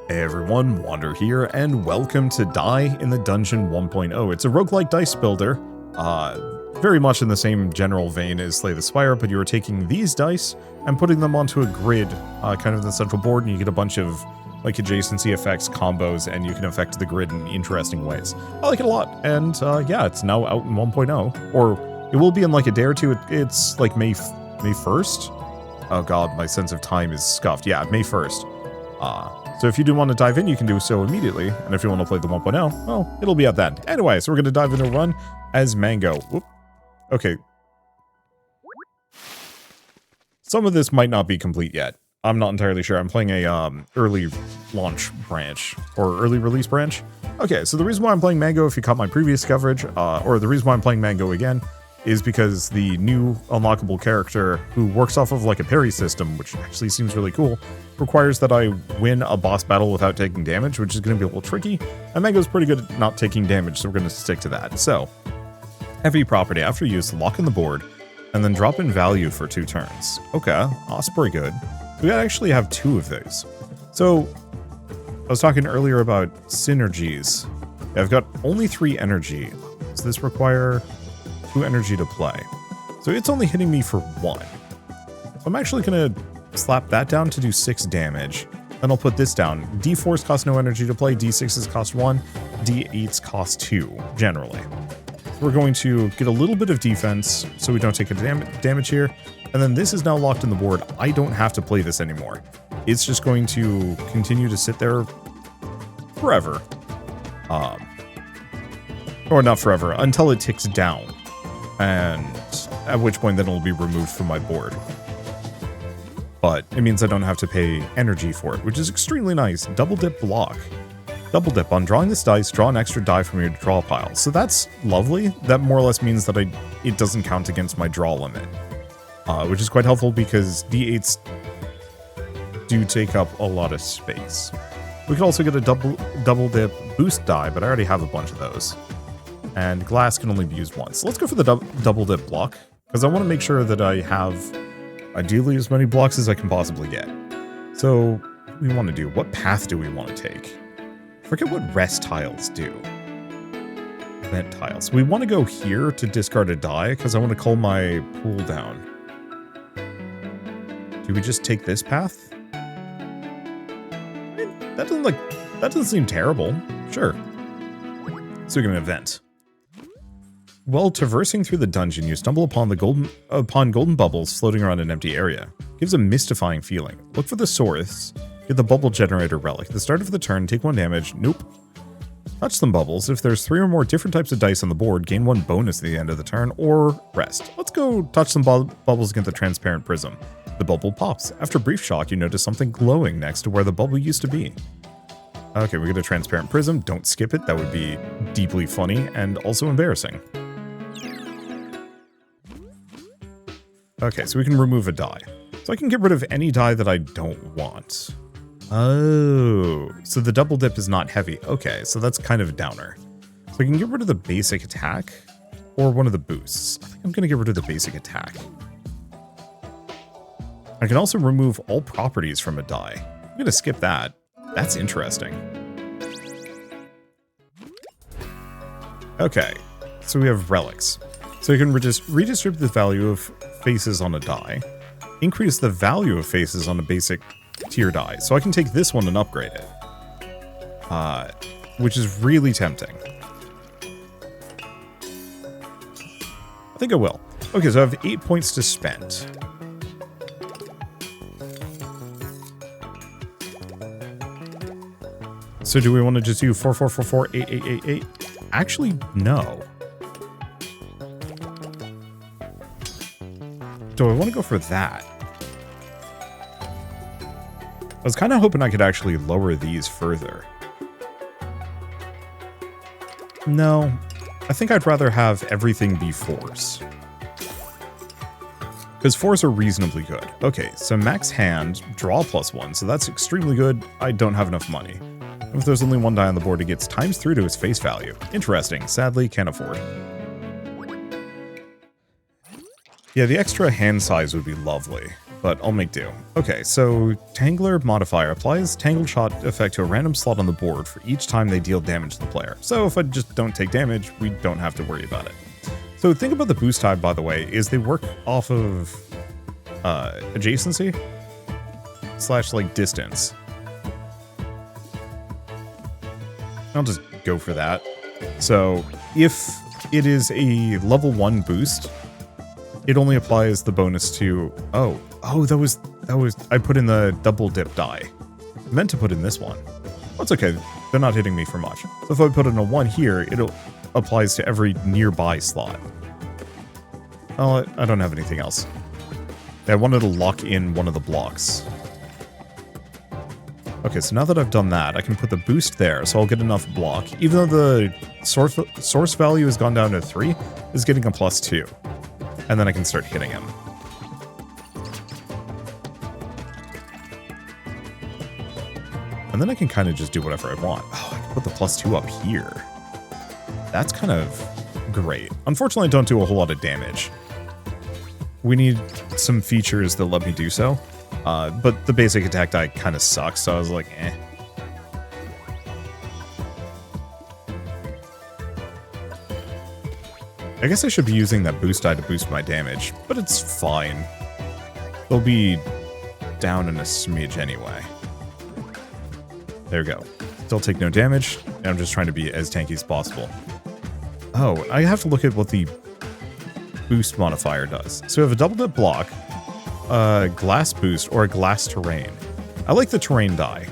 Hey everyone, Wander here, and welcome to Die in the Dungeon 1.0. It's a roguelike dice builder, very much in the same general vein as Slay the Spire, but you are taking these dice and putting them onto a grid, kind of the central board, and you get a bunch of like adjacency effects, combos, and you can affect the grid in interesting ways. I like it a lot, and yeah, it's now out in 1.0, or it will be in like a day or two. It's like May 1st? Oh god, my sense of time is scuffed. Yeah, May 1st. So if you do want to dive in, you can do so immediately. And if you want to play the 1.0, well, it'll be at that. Anyway, so we're going to dive into a run as Mango. Whoop. Okay. Some of this might not be complete yet. I'm not entirely sure. I'm playing a early launch branch or early release branch. Okay, so the reason why I'm playing Mango, if you caught my previous coverage, or the reason why I'm playing Mango again, is because the new unlockable character who works off of like a parry system, which actually seems really cool, requires that I win a boss battle without taking damage, which is going to be a little tricky. And Mango's pretty good at not taking damage, so we're going to stick to that. So, heavy property. After use, lock in the board, and then drop in value for 2 turns. Okay, that's pretty good. We actually have 2 of these. So, I was talking earlier about synergies. I've got only 3 energy. Does this require 2 energy to play? So it's only hitting me for 1. So I'm actually going to slap that down to do 6 damage. Then I'll put this down. D4s cost no energy to play, D6s cost 1, D8s cost 2, generally. So we're going to get a little bit of defense so we don't take a damage here. And then this is now locked in the board. I don't have to play this anymore. It's just going to continue to sit there forever. Or not forever, until it ticks down. And at which point then it'll be removed from my board. But it means I don't have to pay energy for it, which is extremely nice. Double dip block. Double dip. On drawing this dice, draw an extra die from your draw pile. So that's lovely. That more or less means that it doesn't count against my draw limit. Which is quite helpful because D8s do take up a lot of space. We could also get a double dip boost die, but I already have a bunch of those. And glass can only be used once. So let's go for the double dip block, because I want to make sure that I have ideally as many blocks as I can possibly get. So what do we want to do? What path do we want to take? Forget what rest tiles do. Event tiles. We want to go here to discard a die, because I want to cull my pool down. Do we just take this path? That doesn't seem terrible. Sure. So we get an event. While traversing through the dungeon, you stumble upon golden bubbles floating around an empty area. Gives a mystifying feeling. Look for the source. Get the bubble generator relic. At the start of the turn, take 1 damage. Nope. Touch some bubbles. If there's 3 or more different types of dice on the board, gain 1 bonus at the end of the turn, or rest. Let's go touch some bubbles against the transparent prism. The bubble pops. After a brief shock, you notice something glowing next to where the bubble used to be. Okay, we get a transparent prism. Don't skip it. That would be deeply funny and also embarrassing. Okay, so we can remove a die. So I can get rid of any die that I don't want. Oh, so the double dip is not heavy. Okay, so that's kind of a downer. So I can get rid of the basic attack or one of the boosts. I think I'm going to get rid of the basic attack. I can also remove all properties from a die. I'm going to skip that. That's interesting. Okay, so we have relics. So you can redistribute the value of faces on a die, increase the value of faces on a basic tier die. So I can take this one and upgrade it, which is really tempting. I think I will. Okay, so I have 8 points to spend. So do we want to just do 4, 4, 4, 4, 8, 8, 8, 8? Actually, no. Do I want to go for that? I was kind of hoping I could actually lower these further. No, I think I'd rather have everything be 4s. Because 4s are reasonably good. Okay, so max hand, draw +1, so that's extremely good. I don't have enough money. If there's only 1 die on the board, it gets ×3 to its face value. Interesting. Sadly, can't afford. Yeah, the extra hand size would be lovely. but I'll make do. Okay, so Tangler modifier applies Tangled Shot effect to a random slot on the board for each time they deal damage to the player. So if I just don't take damage, we don't have to worry about it. So think about the boost type, by the way, is they work off of adjacency / like distance. I'll just go for that. So if it is a level 1 boost, it only applies the bonus to... Oh, that was I put in the double dip die. I meant to put in this one. That's okay. They're not hitting me for much. So if I put in a 1 here, it applies to every nearby slot. Oh, I don't have anything else. I wanted to lock in one of the blocks. Okay, so now that I've done that, I can put the boost there, so I'll get enough block. Even though the source value has gone down to 3, is getting a +2. And then I can start hitting him. And then I can kind of just do whatever I want. Oh, I can put the +2 up here. That's kind of great. Unfortunately, I don't do a whole lot of damage. We need some features that let me do so. But the basic attack die kind of sucks, so I was like, eh. I guess I should be using that boost die to boost my damage, but it's fine. They'll be down in a smidge anyway. There we go. Still take no damage, and I'm just trying to be as tanky as possible. Oh, I have to look at what the boost modifier does. So we have a double dip block, a glass boost, or a glass terrain. I like the terrain die,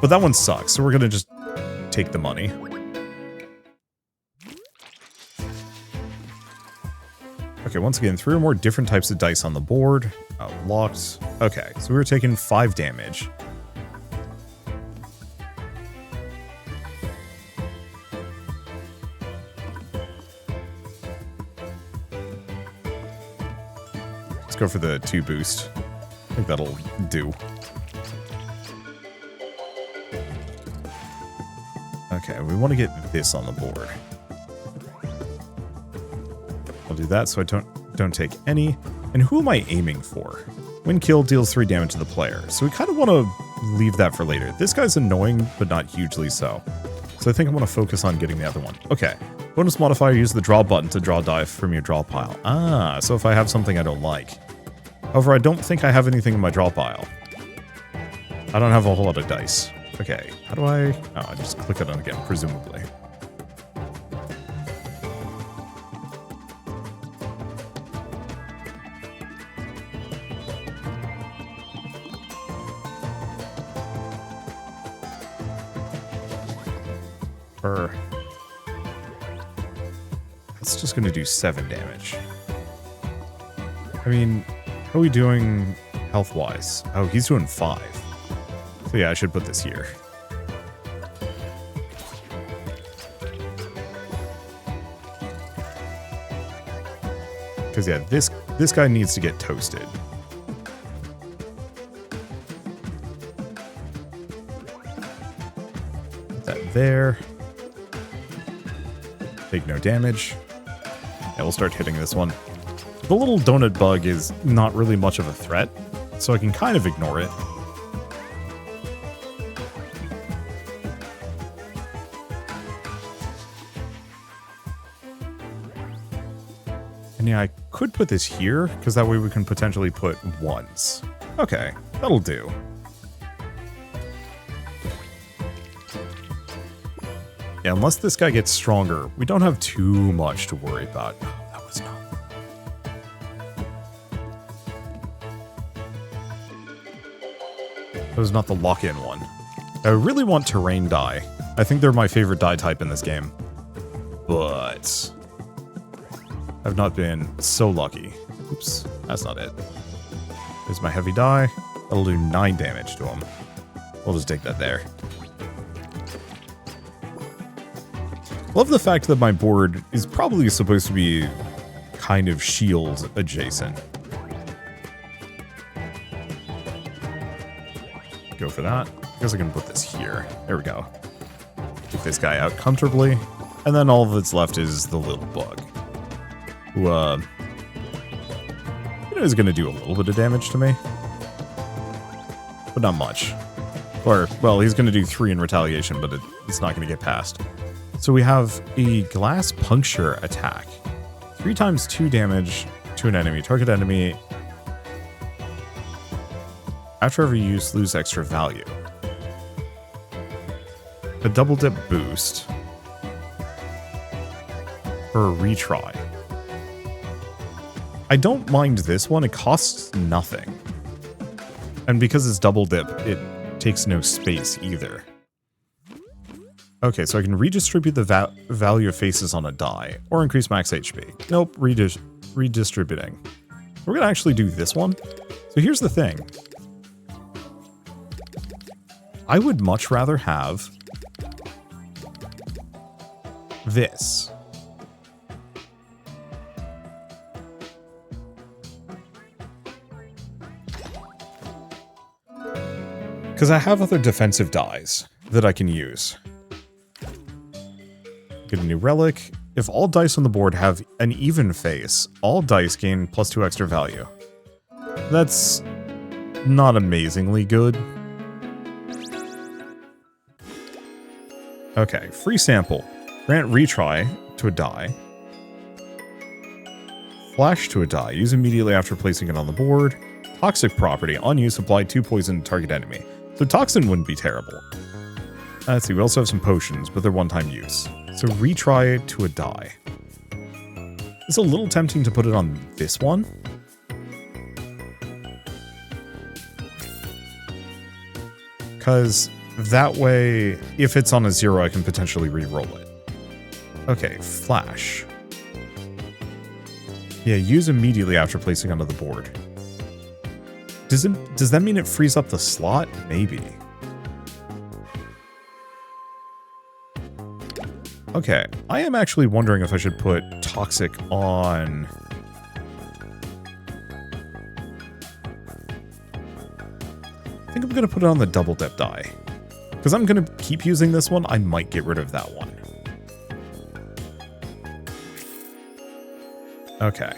but that one sucks, so we're gonna just take the money. Okay, once again, 3 or more different types of dice on the board. Locked. Okay, so we were taking 5 damage. Let's go for the 2 boost. I think that'll do. Okay, we want to get this on the board. I'll do that so I don't take any. And who am I aiming for? When killed, deals 3 damage to the player. So we kind of want to leave that for later. This guy's annoying, but not hugely so. So I think I want to focus on getting the other one. Okay. Bonus modifier, use the draw button to draw die from your draw pile. Ah, so if I have something I don't like. However, I don't think I have anything in my draw pile. I don't have a whole lot of dice. Okay, how do I... Oh, I just click it on again, presumably. That's just going to do 7 damage. I mean, how are we doing health-wise? Oh, he's doing 5. So yeah, I should put this here. Because yeah, this guy needs to get toasted. Put that there. Take no damage. Yeah, we'll start hitting this one. The little donut bug is not really much of a threat, so I can kind of ignore it. And yeah, I could put this here, because that way we can potentially put 1s. Okay, that'll do. Yeah, unless this guy gets stronger, we don't have too much to worry about. Oh, that was not... That was not the lock-in one. I really want terrain die. I think they're my favorite die type in this game. But... I've not been so lucky. Oops, that's not it. There's my heavy die. That'll do 9 damage to him. We'll just take that there. Love the fact that my board is probably supposed to be kind of shield adjacent. Go for that. I guess I can put this here. There we go. Take this guy out comfortably. And then all that's left is the little bug. Who, know he's going to do a little bit of damage to me. But not much. Or, well, he's going to do 3 in retaliation, but it's not going to get past. So we have a glass puncture attack. 3 times 2 damage to an enemy. Target enemy. After every use, lose extra value. A double dip boost. For a retry. I don't mind this one. It costs nothing. And because it's double dip, it takes no space either. Okay, so I can redistribute the value of faces on a die, or increase max HP. Nope, redistributing. We're gonna actually do this one. So here's the thing. I would much rather have this. Because I have other defensive dies that I can use. Get a new relic. If all dice on the board have an even face, all dice gain +2 extra value. That's not amazingly good. Okay, free sample. Grant retry to a die. Flash to a die. Use immediately after placing it on the board. Toxic property. On use, apply 2 poison to target enemy. So Toxin wouldn't be terrible. Let's see, we also have some potions, but they're one-time use. So retry to a die. It's a little tempting to put it on this one. Because that way, if it's on a 0, I can potentially re-roll it. Okay, flash. Yeah, use immediately after placing onto the board. Does that mean it frees up the slot? Maybe. Okay, I am actually wondering if I should put Toxic on... I think I'm going to put it on the double dip die. Because I'm going to keep using this one, I might get rid of that one. Okay.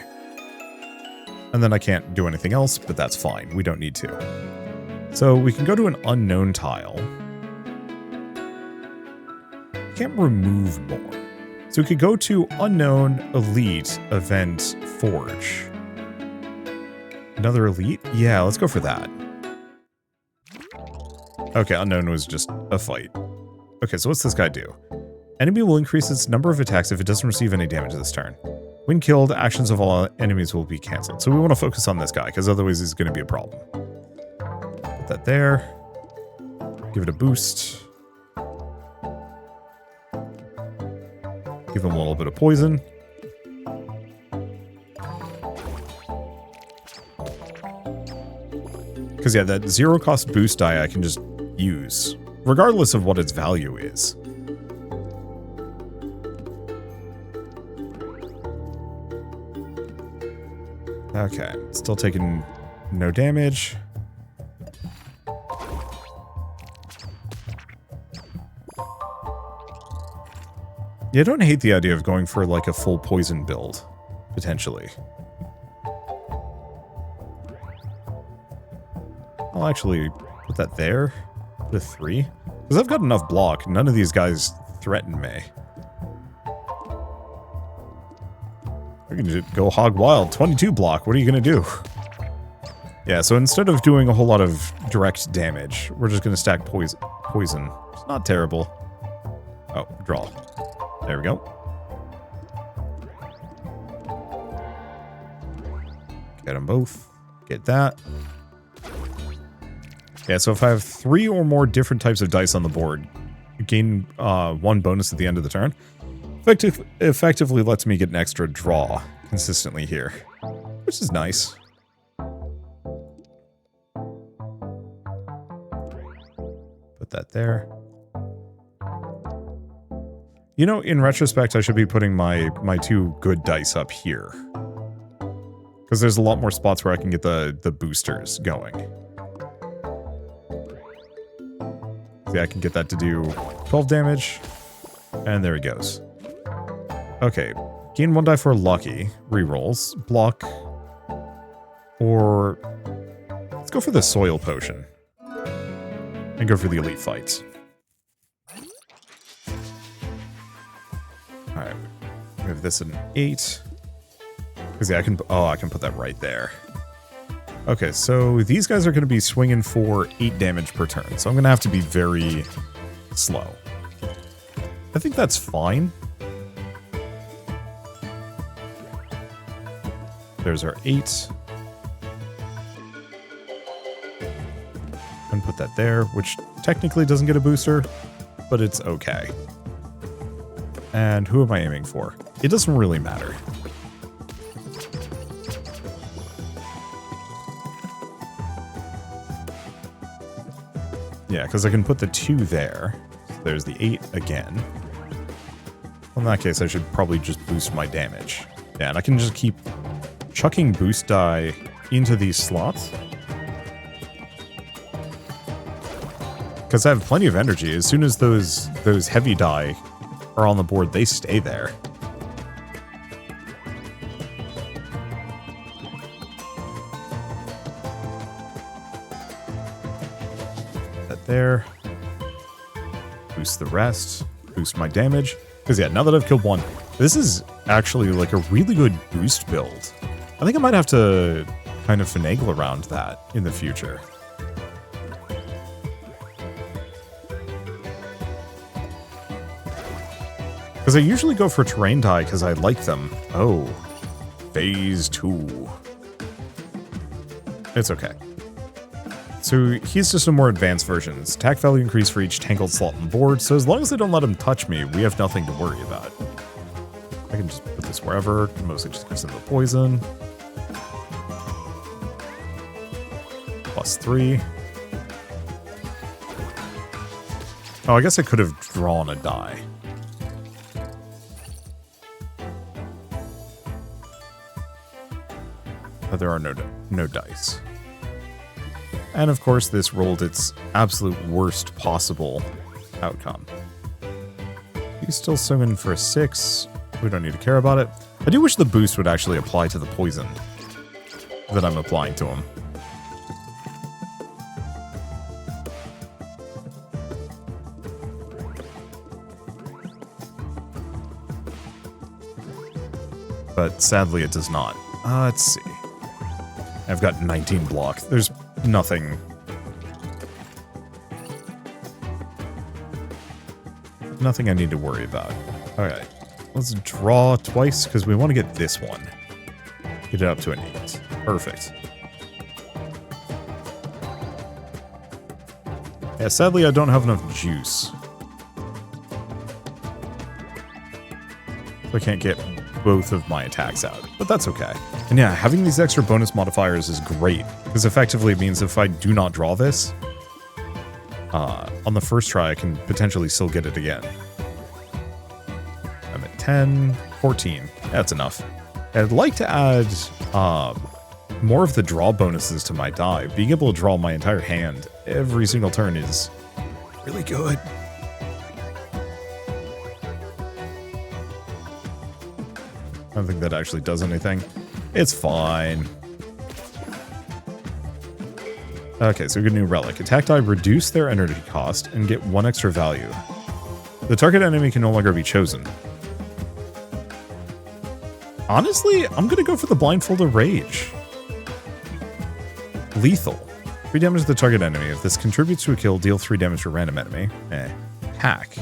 And then I can't do anything else, but that's fine. We don't need to. So we can go to an unknown tile. Can't remove more. So we could go to unknown, elite, event, forge. Another elite? Yeah, let's go for that. Okay, unknown was just a fight. Okay, so what's this guy do? Enemy will increase its number of attacks if it doesn't receive any damage this turn. When killed, actions of all enemies will be cancelled. So we want to focus on this guy, because otherwise he's going to be a problem. Put that there. Give it a boost. Give him a little bit of poison. Because yeah, that 0 cost boost die I can just use, regardless of what its value is. Okay, still taking no damage. Yeah, I don't hate the idea of going for like a full poison build, potentially. I'll actually put that there, put a 3. Because I've got enough block, none of these guys threaten me. I can just go hog wild. 22 block. What are you going to do? Yeah, so instead of doing a whole lot of direct damage, we're just going to stack poison. It's not terrible. Oh, draw. There we go. Get them both. Get that. Yeah, so if I have 3 or more different types of dice on the board, gain 1 bonus at the end of the turn. Effectively lets me get an extra draw consistently here, which is nice. Put that there. You know, in retrospect, I should be putting my 2 good dice up here. Because there's a lot more spots where I can get the boosters going. See, I can get that to do 12 damage. And there he goes. Okay, gain 1 die for lucky. Rerolls. Block Or let's go for the soil potion. And go for the elite fights. Alright. We have this at an 8. Because yeah, I can put that right there. Okay, so these guys are going to be swinging for 8 damage per turn. So I'm going to have to be very slow. I think that's fine. There's our 8. And put that there, which technically doesn't get a booster, but it's okay. And who am I aiming for? It doesn't really matter. Yeah, because I can put the 2 there. So there's the 8 again. Well, in that case, I should probably just boost my damage. Yeah, and I can just keep chucking boost die into these slots. Because I have plenty of energy. As soon as those heavy die are on the board, they stay there. That there. Boost the rest. Boost my damage. Because yeah, now that I've killed 1, this is actually like a really good boost build. I think I might have to kind of finagle around that in the future. Because I usually go for terrain die because I like them. Oh, phase 2. It's okay. So he's just a more advanced version. Attack value increase for each tangled slot on the board, so as long as they don't let him touch me, we have nothing to worry about. I can just put this wherever. It mostly just gives him the poison. +3. Oh, I guess I could have drawn a die. But there are no dice. And of course, this rolled its absolute worst possible outcome. He's still swinging for a 6. We don't need to care about it. I do wish the boost would actually apply to the poison that I'm applying to him. But sadly, it does not. Let's see. I've got 19 block. There's nothing. Nothing I need to worry about. Alright. Let's draw twice, because we want to get this one. Get it up to an 8. Perfect. Yeah, sadly I don't have enough juice. So I can't get both of my attacks out, but that's okay. And yeah, having these extra bonus modifiers is great, because effectively it means if I do not draw this, on the first try I can potentially still get it again. I'm at 10, 14, that's enough. I'd like to add more of the draw bonuses to my die. Being able to draw my entire hand every single turn is really good. I don't think that actually does anything. It's fine. Okay, so we get a new relic. Attack die reduce their energy cost and get 1 extra value. The target enemy can no longer be chosen. Honestly, I'm gonna go for the Blindfolded Rage. Lethal. 3 damage to the target enemy. If this contributes to a kill, deal 3 damage to a random enemy. Hack.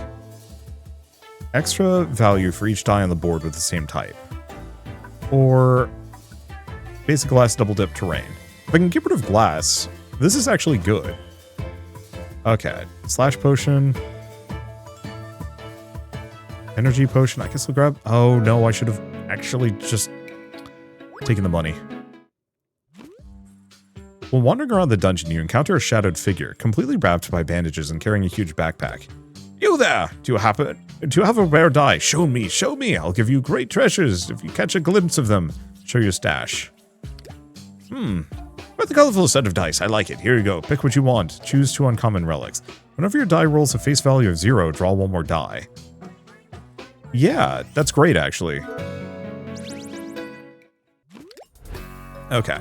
Extra value for each die on the board with the same type. Or basic glass double dip terrain. If I can get rid of glass, this is actually good. Okay, slash potion. Energy potion, I guess I'll grab. Oh no, I should have actually just taken the money. While wandering around the dungeon, you encounter a shadowed figure, completely wrapped by bandages and carrying a huge backpack. You there! Do you have a rare die? Show me, show me! I'll give you great treasures if you catch a glimpse of them. Show your stash. Quite the colorful set of dice. I like it. Here you go. Pick what you want. Choose 2 uncommon relics. Whenever your die rolls a face value of 0, draw 1 more die. Yeah, that's great, actually. Okay.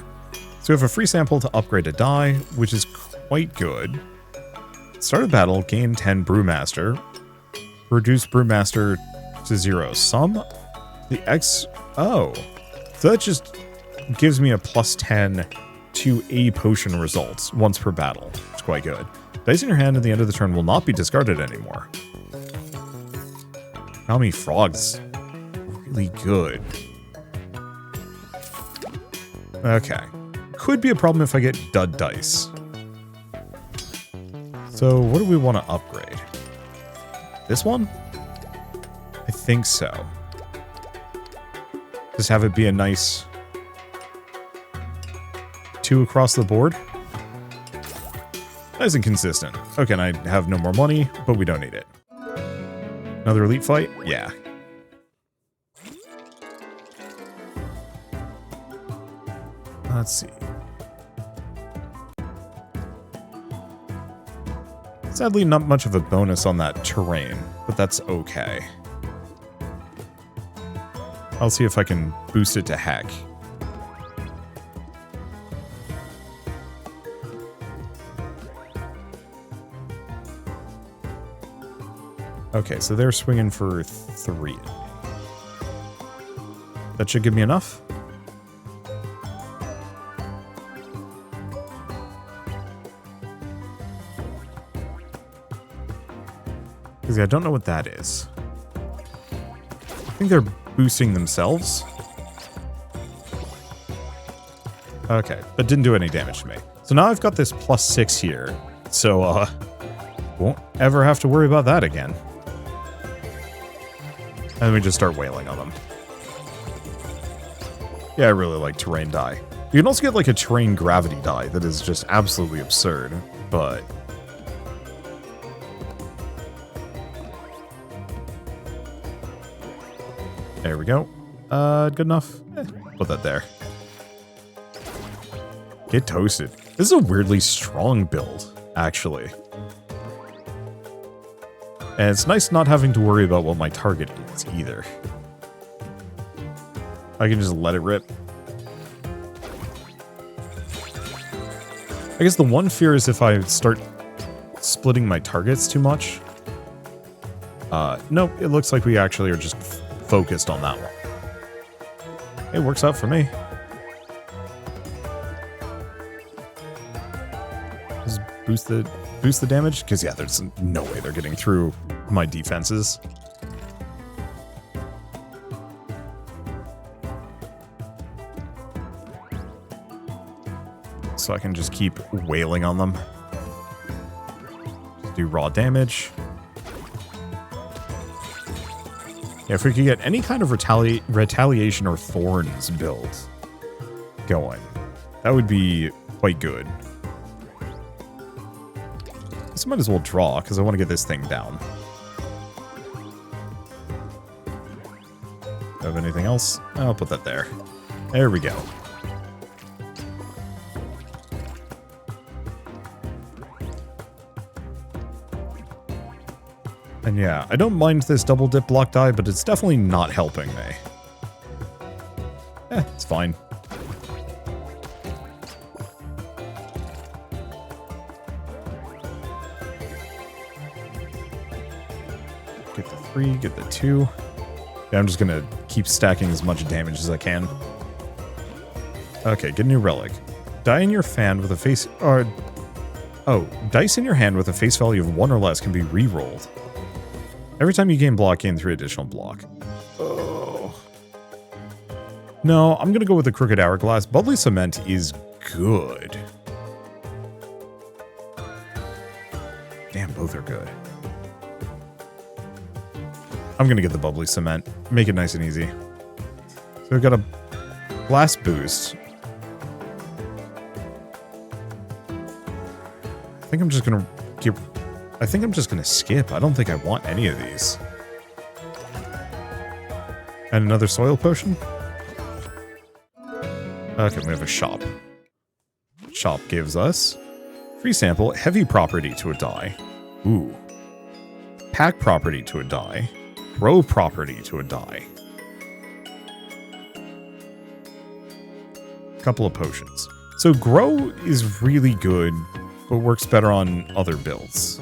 So we have a free sample to upgrade a die, which is quite good. Start of battle, gain 10 Brewmaster. Reduce Brewmaster to 0. Sum the X... Oh. So that just gives me a plus 10 to a potion results once per battle. It's quite good. Dice in your hand at the end of the turn will not be discarded anymore. How many frogs? Really good. Okay. Could be a problem if I get dud dice. So what do we want to upgrade? This one? I think so. Just have it be a nice 2 across the board. Nice and consistent. Okay, and I have no more money, but we don't need it. Another elite fight? Yeah. Let's see. Sadly, not much of a bonus on that terrain, but that's okay. I'll see if I can boost it to heck. Okay, so they're swinging for 3. That should give me enough. Because I don't know what that is. I think they're boosting themselves. Okay, but didn't do any damage to me. So now I've got this plus 6 here. So, won't ever have to worry about that again. And then we just start wailing on them. Yeah, I really like terrain die. You can also get like a terrain gravity die that is just absolutely absurd, but... There we go. Good enough? Put that there. Get toasted. This is a weirdly strong build, actually. And it's nice not having to worry about what my target is, either. I can just let it rip. I guess the one fear is if I start splitting my targets too much. Nope, it looks like we actually are just focused on that one. It works out for me. Just boost the damage? Because yeah, there's no way they're getting through my defenses. So I can just keep wailing on them. Just do raw damage. Yeah, if we could get any kind of retaliation or thorns build going, that would be quite good. So I might as well draw, because I want to get this thing down. Do I have anything else? I'll put that there. There we go. And yeah, I don't mind this double dip block die, but it's definitely not helping me. It's fine. Get the 3, get the 2. Yeah, I'm just gonna keep stacking as much damage as I can. Okay, get a new relic. Die in your hand with a face... dice in your hand with a face value of 1 or less can be re-rolled. Every time you gain block, gain 3 additional block. Oh. No, I'm gonna go with the Crooked Hourglass. Bubbly Cement is good. Damn, both are good. I'm gonna get the Bubbly Cement. Make it nice and easy. So we've got a Blast Boost. I think I'm just gonna give... I think I'm just gonna skip. I don't think I want any of these. And another Soil Potion? Okay, we have a shop. Shop gives us free sample, heavy property to a die. Ooh. Pack property to a die. Row property to a die. Couple of potions. So grow is really good, but works better on other builds.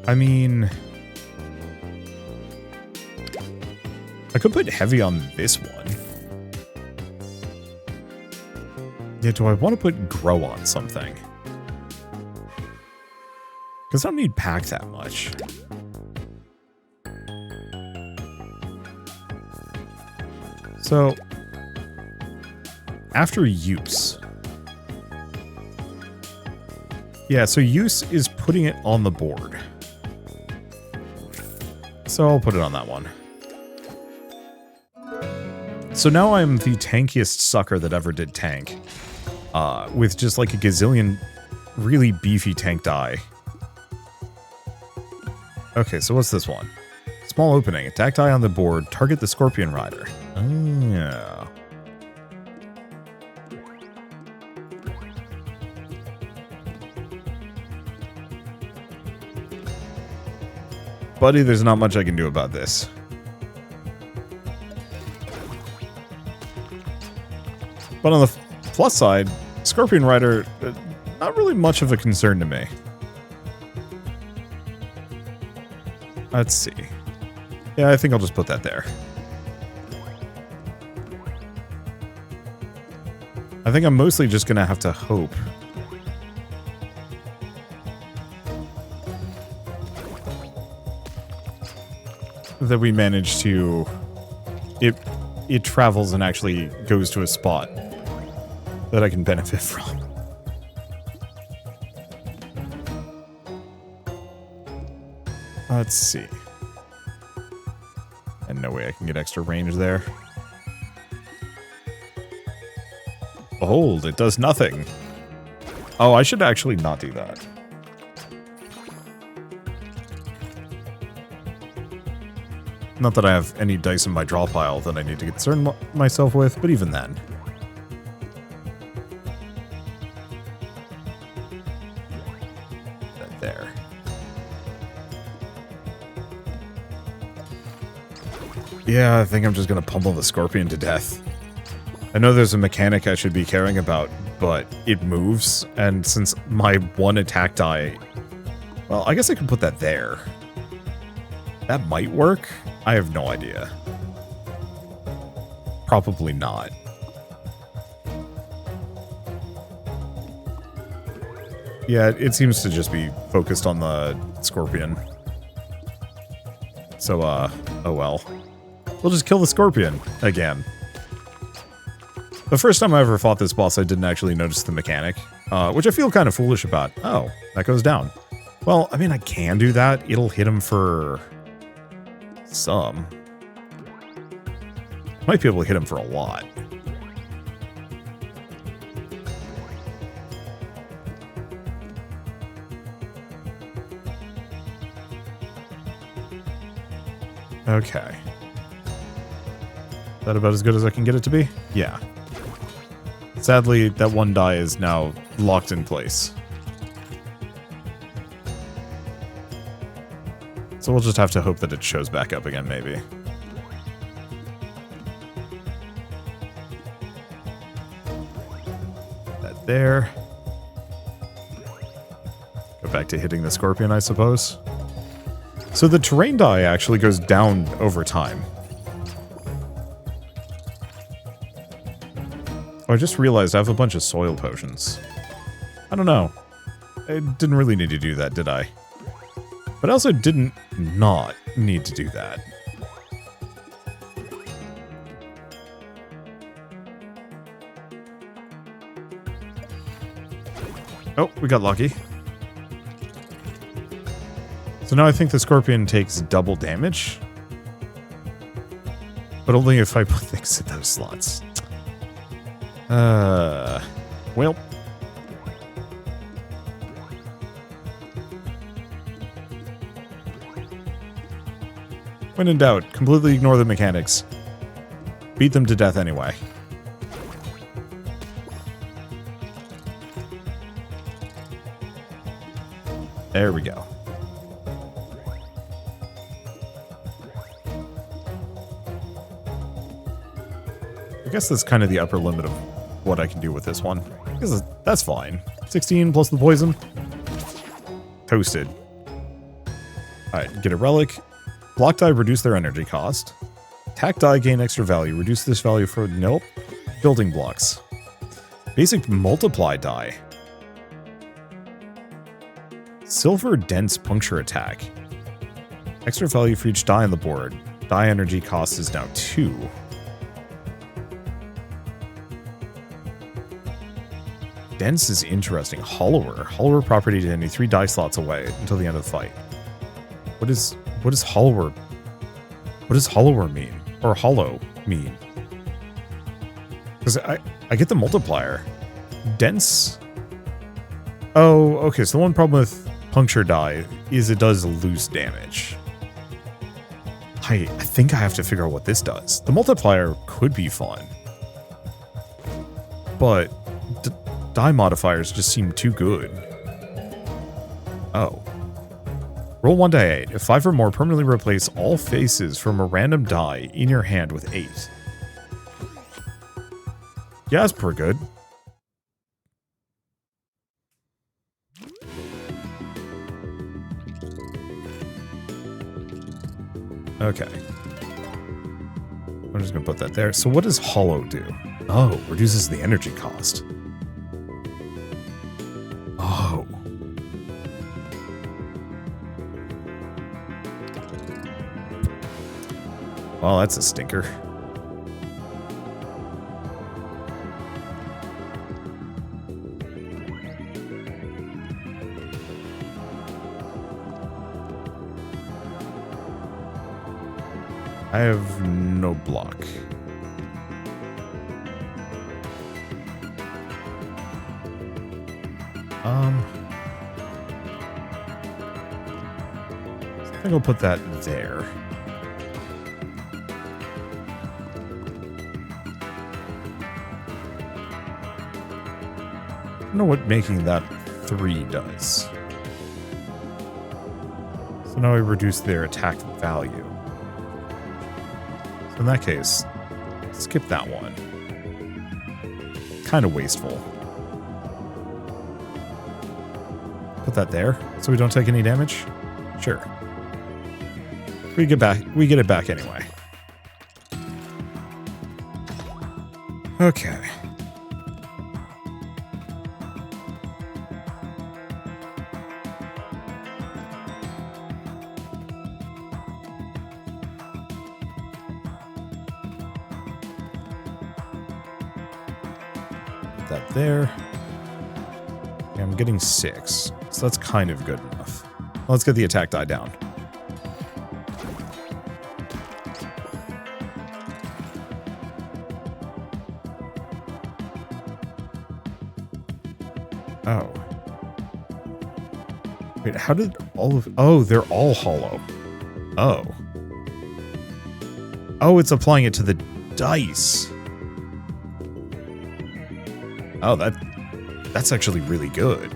I mean, I could put heavy on this one. Yeah, do I want to put grow on something? Because I don't need pack that much. So, after use. Yeah, so use is putting it on the board. So I'll put it on that one. So now I'm the tankiest sucker that ever did tank. With just like a gazillion really beefy tank die. Okay, so what's this one? Small opening. Attack die on the board. Target the Scorpion Rider. Oh, yeah. Buddy, there's not much I can do about this. But on the plus side, Scorpion Rider, not really much of a concern to me. Let's see. Yeah, I think I'll just put that there. I think I'm mostly just going to have to hope that we manage to... It travels and actually goes to a spot that I can benefit from. Let's see. And no way I can get extra range there. Behold, it does nothing. Oh, I should actually not do that. Not that I have any dice in my draw pile that I need to concern myself with, but even then. There. Yeah, I think I'm just gonna pummel the Scorpion to death. I know there's a mechanic I should be caring about, but it moves, and since my one attack die... Well, I guess I could put that there. That might work. I have no idea. Probably not. Yeah, it seems to just be focused on the Scorpion. So, oh well. We'll just kill the Scorpion again. The first time I ever fought this boss, I didn't actually notice the mechanic, which I feel kind of foolish about. Oh, that goes down. Well, I mean, I can do that. It'll hit him for... some. Might be able to hit him for a lot. Okay. Is that about as good as I can get it to be? Yeah. Sadly, that one die is now locked in place. So we'll just have to hope that it shows back up again, maybe. That there. Go back to hitting the Scorpion, I suppose. So the terrain die actually goes down over time. Oh, I just realized I have a bunch of soil potions. I don't know. I didn't really need to do that, did I? But I also didn't not need to do that. Oh, we got lucky. So now I think the Scorpion takes double damage. But only if I put things in those slots. Well. When in doubt, completely ignore the mechanics. Beat them to death anyway. There we go. I guess that's kind of the upper limit of what I can do with this one. I guess that's fine. 16 plus the poison. Toasted. Alright, get a relic. Block die, reduce their energy cost. Attack die, gain extra value. Reduce this value for... Nope. Building blocks. Basic multiply die. Silver dense puncture attack. Extra value for each die on the board. Die energy cost is now 2. Dense is interesting. Hollower. Hollower property to any 3 die slots away until the end of the fight. What is hollower? What does hollower mean? Or hollow mean? Because I get the multiplier. Dense. Oh, okay. So the one problem with puncture die is it does loose damage. I think I have to figure out what this does. The multiplier could be fun, but die modifiers just seem too good. Oh. Roll 1d8. If 5 or more, permanently replace all faces from a random die in your hand with 8. Yeah, that's pretty good. Okay. I'm just going to put that there. So what does hollow do? Oh, reduces the energy cost. Oh. Well, that's a stinker. I have no block. I think I'll put that there. I don't know what making that 3 does. So now we reduce their attack value. So in that case, skip that one. Kind of wasteful. Put that there, so we don't take any damage? Sure. We get it back anyway. Okay. Put that there. Okay, I'm getting 6, so that's kind of good enough. Let's get the attack die down. Oh. Wait, how did all of... Oh, they're all hollow. Oh. Oh, it's applying it to the dice. Oh, that's actually really good.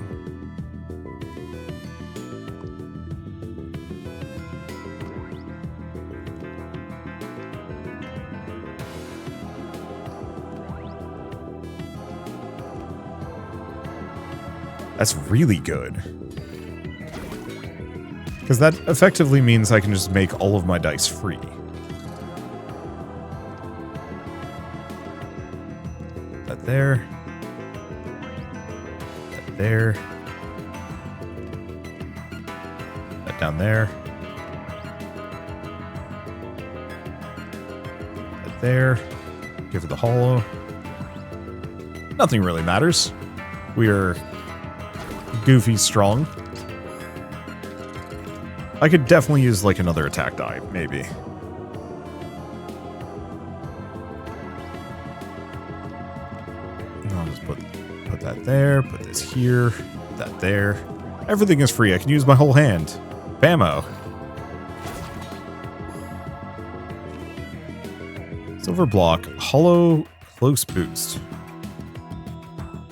That's really good. Because that effectively means I can just make all of my dice free. That there. That there. That down there. That there. Give it the hollow. Nothing really matters. We are goofy strong. I could definitely use like another attack die, maybe. I'll just put that there, put this here, put that there. Everything is free. I can use my whole hand. Bammo. Silver block, hollow close boost.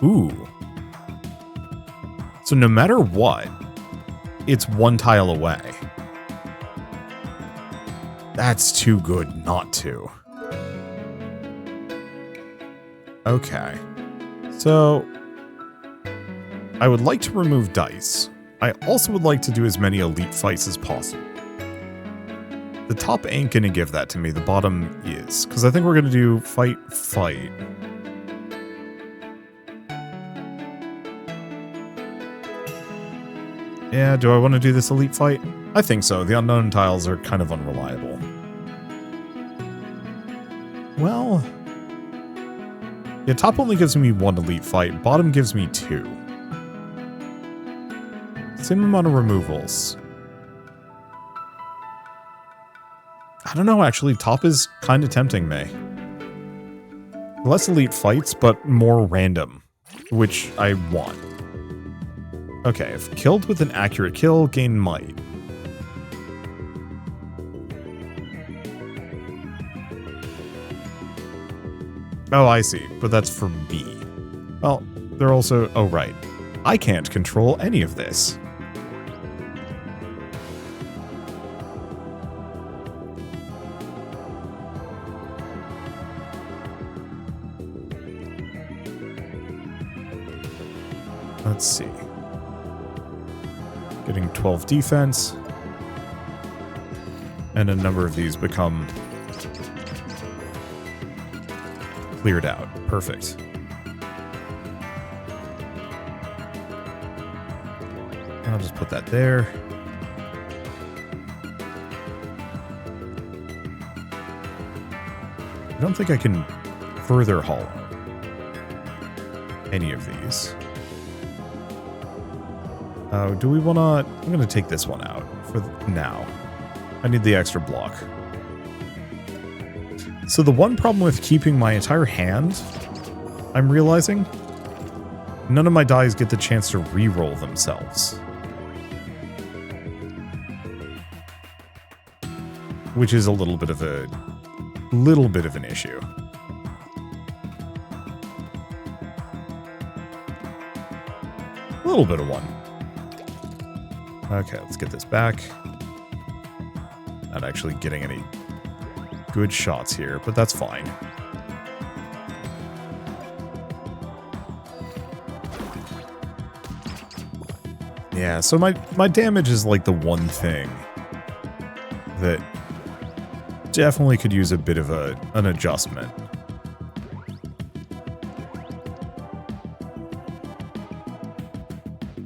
Ooh. So no matter what, it's one tile away. That's too good not to. Okay. So, I would like to remove dice. I also would like to do as many elite fights as possible. The top ain't gonna give that to me, the bottom is. Because I think we're gonna do fight, fight. Yeah, do I want to do this elite fight? I think so. The unknown tiles are kind of unreliable. Well... yeah, top only gives me 1 elite fight, bottom gives me 2. Same amount of removals. I don't know, actually, top is kind of tempting me. Less elite fights, but more random, which I want. Okay, if killed with an accurate kill, gain might. Oh, I see, but that's for me. Well, they're also... oh, right. I can't control any of this. Let's see. Getting 12 defense. And a number of these become cleared out. Perfect. I'll just put that there. I don't think I can further hollow any of these. Do we want to... I'm going to take this one out for now. I need the extra block. So the one problem with keeping my entire hand, I'm realizing, none of my dice get the chance to re-roll themselves. Which is a little bit of an issue. A little bit of one. Okay, let's get this back. Not actually getting any good shots here, but that's fine. Yeah, so my damage is like the one thing that definitely could use a bit of an adjustment.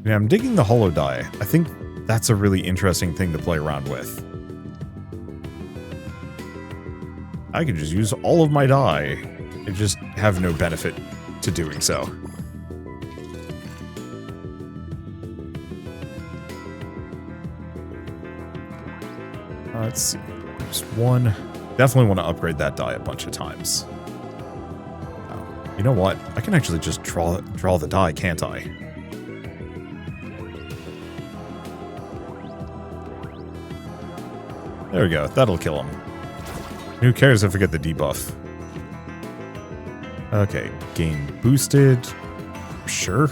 Yeah, I'm digging the hollow die. I think that's a really interesting thing to play around with. I could just use all of my die and just have no benefit to doing so. Let's see. Just one. Definitely want to upgrade that die a bunch of times. Oh, you know what? I can actually just draw the die, can't I? There we go. That'll kill him. Who cares if I get the debuff? Okay. Gain boosted. Sure.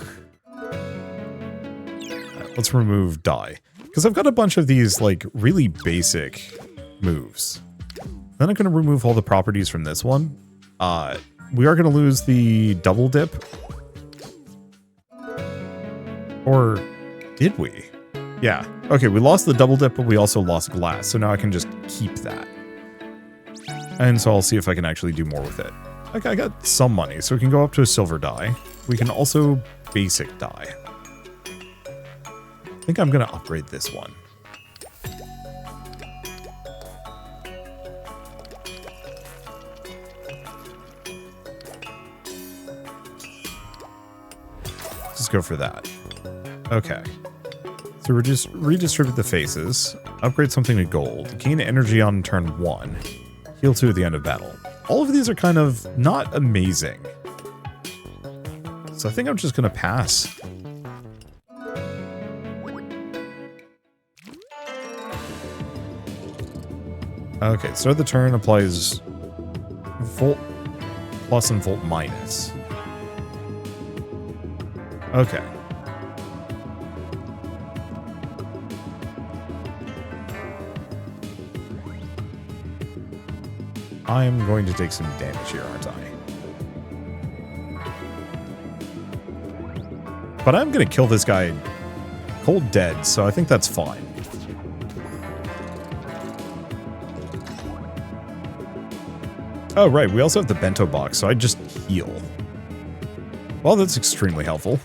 Right, let's remove die. Because I've got a bunch of these, like, really basic moves. Then I'm going to remove all the properties from this one. We are going to lose the double dip. Or did we? Yeah. Okay, we lost the double dip, but we also lost glass. So now I can just keep that. And so I'll see if I can actually do more with it. Okay, I got some money, so we can go up to a silver die. We can also basic die. I think I'm going to upgrade this one. Let's go for that. Okay. So we're just redistribute the faces, upgrade something to gold, gain energy on turn 1, heal 2 at the end of battle. All of these are kind of not amazing. So I think I'm just going to pass. Okay, start of the turn applies volt plus and volt minus. Okay. I am going to take some damage here, aren't I? But I'm going to kill this guy cold dead, so I think that's fine. Oh, right, we also have the bento box, so I just heal. Well, that's extremely helpful.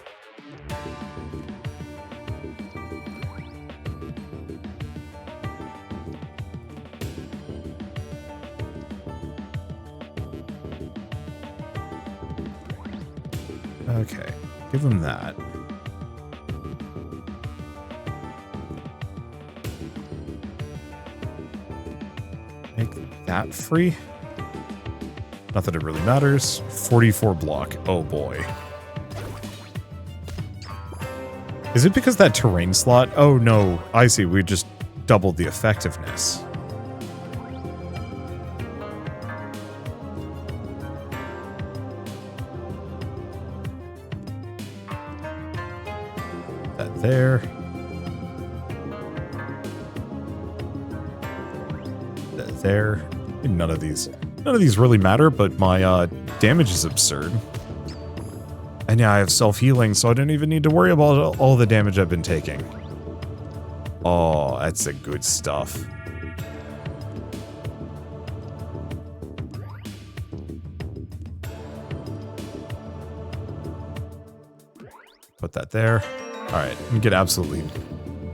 Okay, give him that. Make that free. Not that it really matters. 44 block. Oh boy. Is it because that terrain slot? Oh no, I see. We just doubled the effectiveness. That there. That there. None of these really matter, but my damage is absurd. And yeah, I have self-healing, so I don't even need to worry about all the damage I've been taking. Oh, that's the good stuff. Put that there. Alright, I'm gonna get absolutely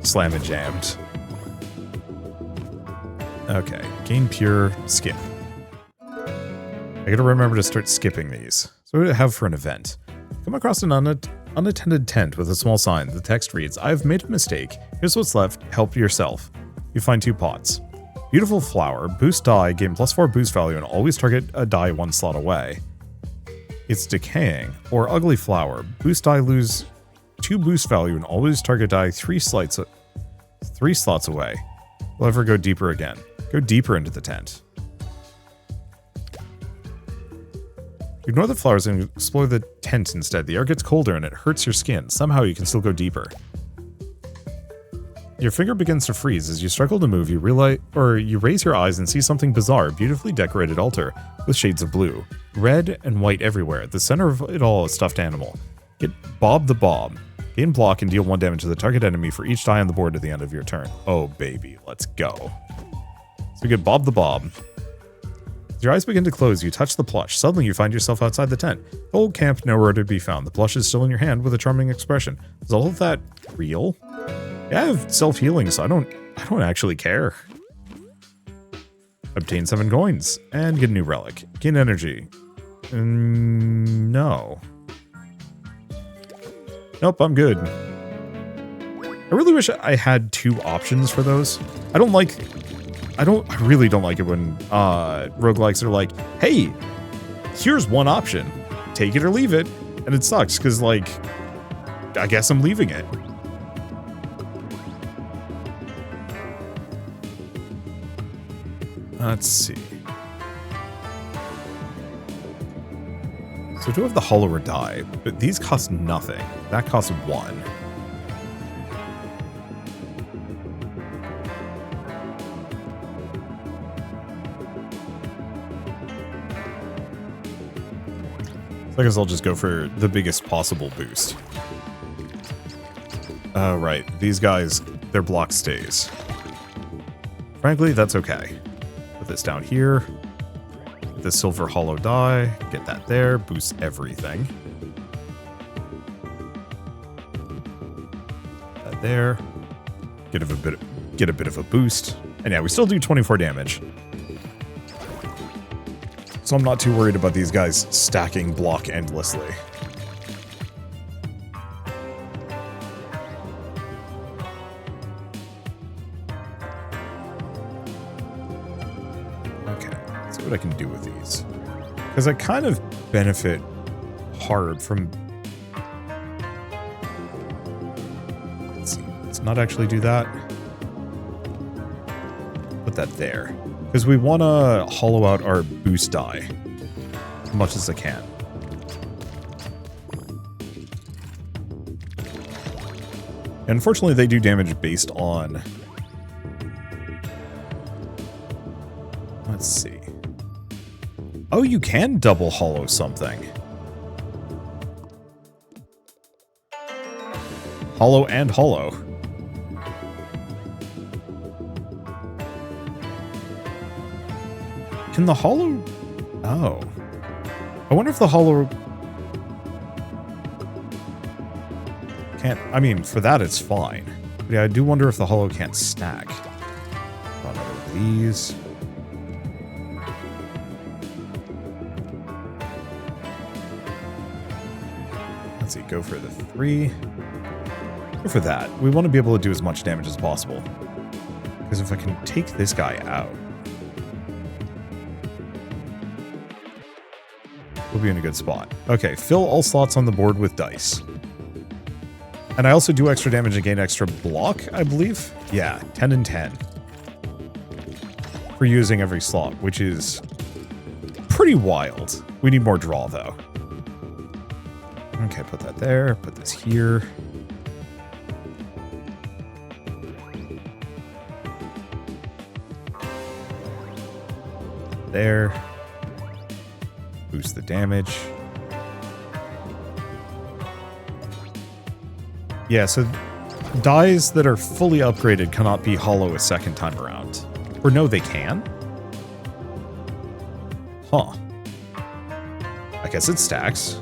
slam jammed. Okay, gain pure, skip. I gotta remember to start skipping these. So what do I have for an event? Come across an unattended tent with a small sign. The text reads, I've made a mistake. Here's what's left. Help yourself. You find 2 pots. Beautiful flower. Boost die. Gain +4 boost value and always target a die 1 slot away. It's decaying. Or ugly flower. Boost die, lose 2 boost value and always target die 3 slots away. We'll ever go deeper again. Go deeper into the tent. Ignore the flowers and explore the tent instead. The air gets colder and it hurts your skin. Somehow you can still go deeper. Your finger begins to freeze. As you struggle to move, you raise your eyes and see something bizarre. A beautifully decorated altar with shades of blue. Red and white everywhere. At the center of it all, a stuffed animal. Get Bob the Bob. Gain block and deal 1 damage to the target enemy for each die on the board at the end of your turn. Oh baby, let's go. So we get Bob the Bob. As your eyes begin to close, you touch the plush. Suddenly you find yourself outside the tent. The old camp nowhere to be found. The plush is still in your hand with a charming expression. Is all of that real? Yeah, I have self-healing, so I don't actually care. Obtain 7 coins and get a new relic. Gain energy. No. Nope, I'm good. I really wish I had 2 options for those. I really don't like it when roguelikes are like, hey, here's 1 option. Take it or leave it. And it sucks because, like, I guess I'm leaving it. Let's see. So I do have the hollower die, but these cost nothing. That costs 1. I guess I'll just go for the biggest possible boost. Oh, right. These guys, their block stays. Frankly, that's okay. Put this down here. Get the silver hollow die. Get that there. Boost everything. That there. Get a bit of a boost. And yeah, we still do 24 damage. So I'm not too worried about these guys stacking block endlessly. Okay, let's see what I can do with these. Because I kind of benefit hard from... Let's see, let's not actually do that. Put that there. Because we want to hollow out our boost die as much as I can. And unfortunately, they do damage based on... Let's see. Oh, you can double hollow something. Hollow and hollow. Can the hollow... Oh. I wonder if the hollow... Can't... I mean, for that it's fine. But yeah, I do wonder if the hollow can't stack. Another of these. Let's see, go for the 3. Go for that. We want to be able to do as much damage as possible. Because if I can take this guy out, we'll be in a good spot. Okay, fill all slots on the board with dice. And I also do extra damage and gain extra block, I believe. Yeah, 10 and 10. For using every slot, which is pretty wild. We need more draw, though. Okay, put that there. Put this here. There. Boost the damage. Yeah, so dies that are fully upgraded cannot be hollow a second time around. Or no, they can? Huh. I guess it stacks.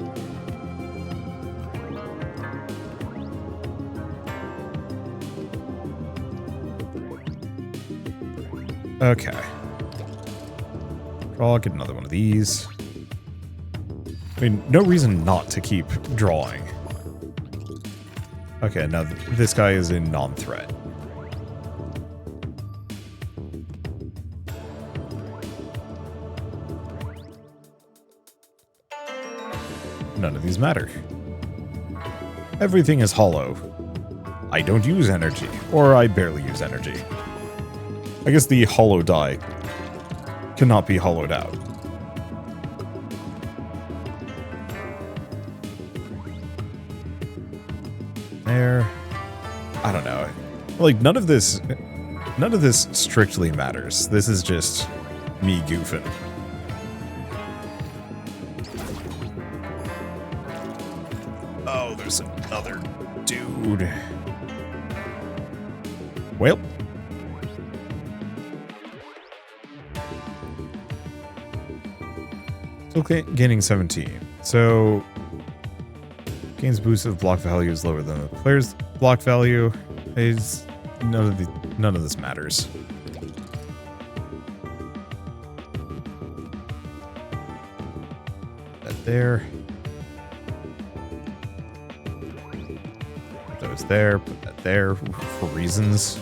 Okay. Draw, get another one of these. I mean, no reason not to keep drawing. Okay, now this guy is in non-threat. None of these matter. Everything is hollow. I don't use energy, or I barely use energy. I guess the hollow die cannot be hollowed out. There. I don't know. Like, none of this strictly matters. This is just me goofing. Oh, there's another dude. Well. Still gaining 17. So, gains boost of block value is lower than the player's block value. Is none of this matters. That there. Put those there. Put that there for reasons.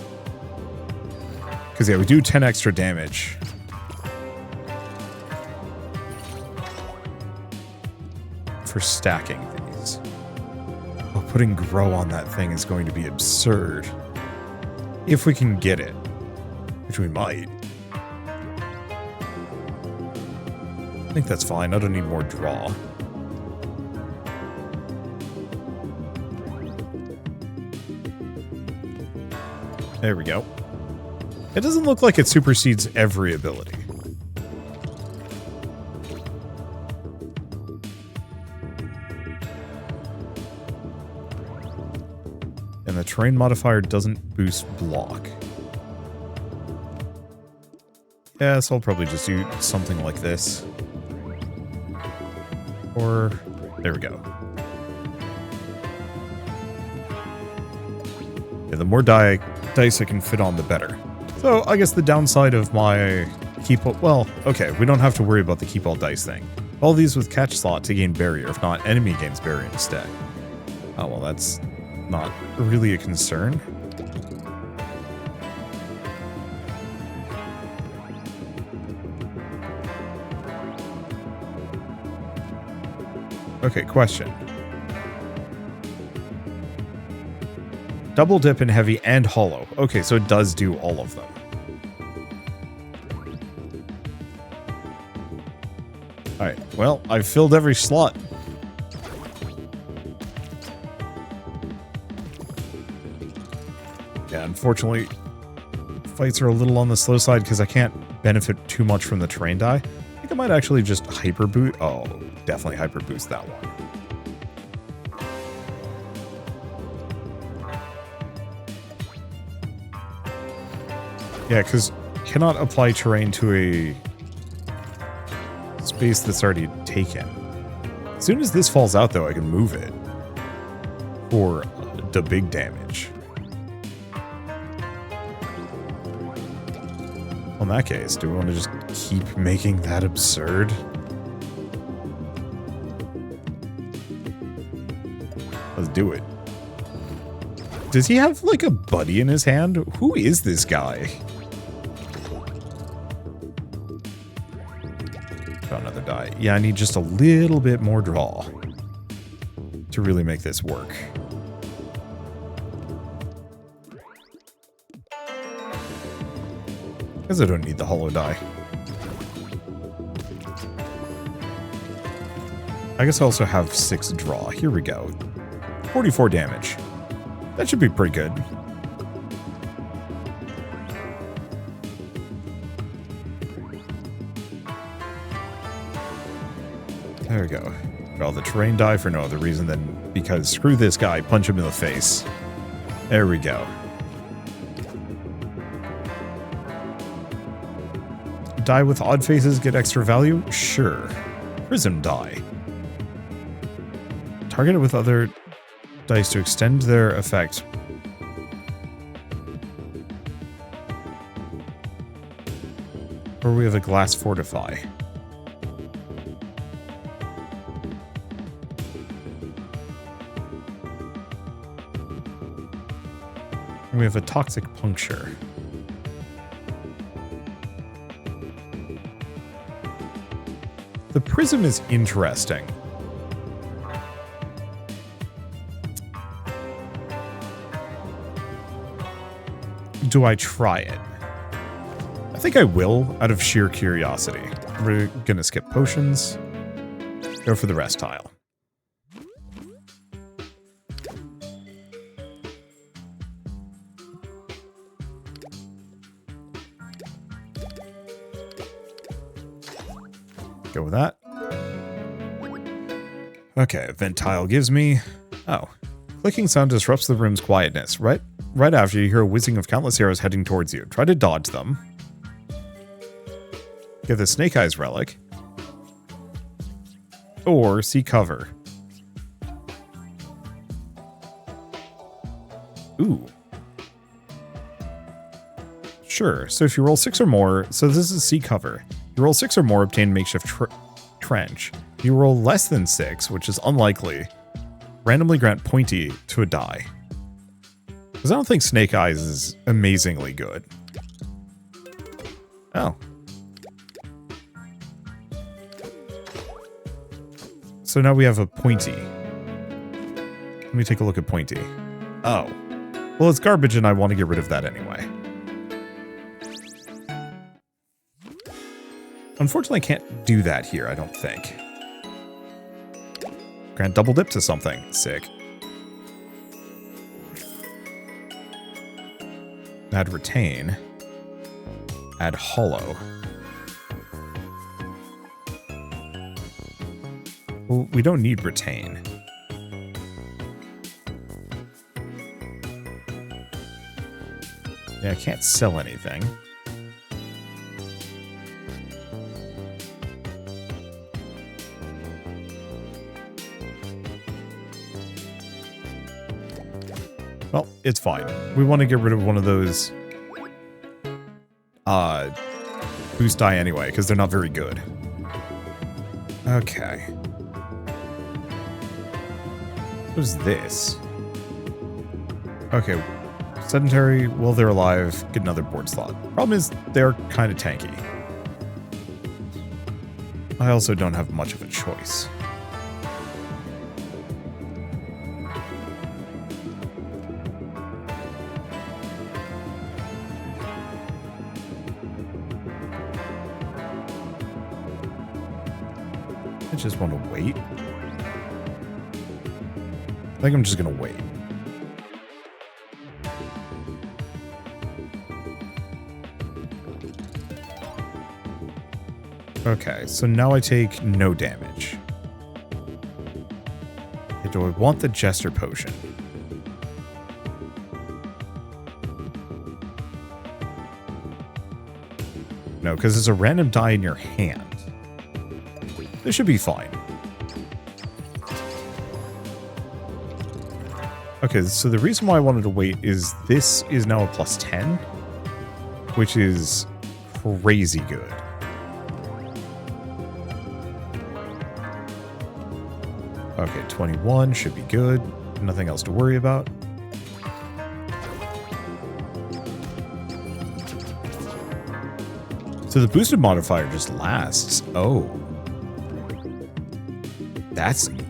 Because yeah, we do 10 extra damage. For stacking these. Oh, putting grow on that thing is going to be absurd. If we can get it. Which we might. I think that's fine. I don't need more draw. There we go. It doesn't look like it supersedes every ability. And the terrain modifier doesn't boost block. Yeah, so I'll probably just do something like this. Or, there we go. Yeah, the more dice I can fit on, the better. So, I guess the downside of my keep all... Well, okay, we don't have to worry about the keep all dice thing. All these with catch slot to gain barrier. If not, enemy gains barrier instead. Oh, well, that's not really a concern. Okay, question. Double dip in heavy and hollow. Okay, so it does do all of them. Alright, well, I've filled every slot. Yeah, unfortunately, fights are a little on the slow side because I can't benefit too much from the terrain die. think I might actually just hyper boost. Oh, definitely hyper boost that one. Yeah, because cannot apply terrain to a space that's already taken. As soon as this falls out, though, I can move it for the big damage. In that case, do we want to just keep making that absurd? Let's do it. Does he have, like, a buddy in his hand? Who is this guy? Got another die. Yeah, I need just a little bit more draw to really make this work. Because I don't need the hollow die. I guess I also have 6 draw. Here we go. 44 damage. That should be pretty good. There we go. Well, the terrain die for no other reason than because screw this guy, punch him in the face. There we go. Die with odd faces get extra value? Sure. Prism die. Target it with other dice to extend their effect. Or we have a glass fortify. And we have a toxic puncture. The prism is interesting. Do I try it? I think I will, out of sheer curiosity. We're gonna skip potions. Go for the rest tile. Go with that. Okay, vent tile gives me... Oh. Clicking sound disrupts the room's quietness. Right after you hear a whizzing of countless arrows heading towards you. Try to dodge them. Get the Snake Eyes relic. Or see cover. Ooh. Sure, so if you roll 6 or more... So this is see cover. You roll 6 or more, obtain makeshift trench. You roll less than 6, which is unlikely. Randomly grant pointy to a die. Because I don't think Snake Eyes is amazingly good. Oh. So now we have a pointy. Let me take a look at pointy. Oh. Well, it's garbage and I want to get rid of that anyway. Unfortunately, I can't do that here, I don't think. Grant double dip to something. Sick. Add retain. Add hollow. Well, we don't need retain. Yeah, I can't sell anything. Well, it's fine. We want to get rid of one of those boost die anyway, because they're not very good. Okay. What's this? Okay. Sedentary, while they're alive, get another board slot. Problem is, they're kind of tanky. I also don't have much of a choice. I just want to wait. I think I'm just going to wait. Okay, so now I take no damage. Okay, do I want the Jester Potion? No, because it's a random die in your hand. This should be fine. Okay, so the reason why I wanted to wait is this is now a +10, which is crazy good. Okay, 21 should be good. Nothing else to worry about. So the boosted modifier just lasts. Oh. That's neat.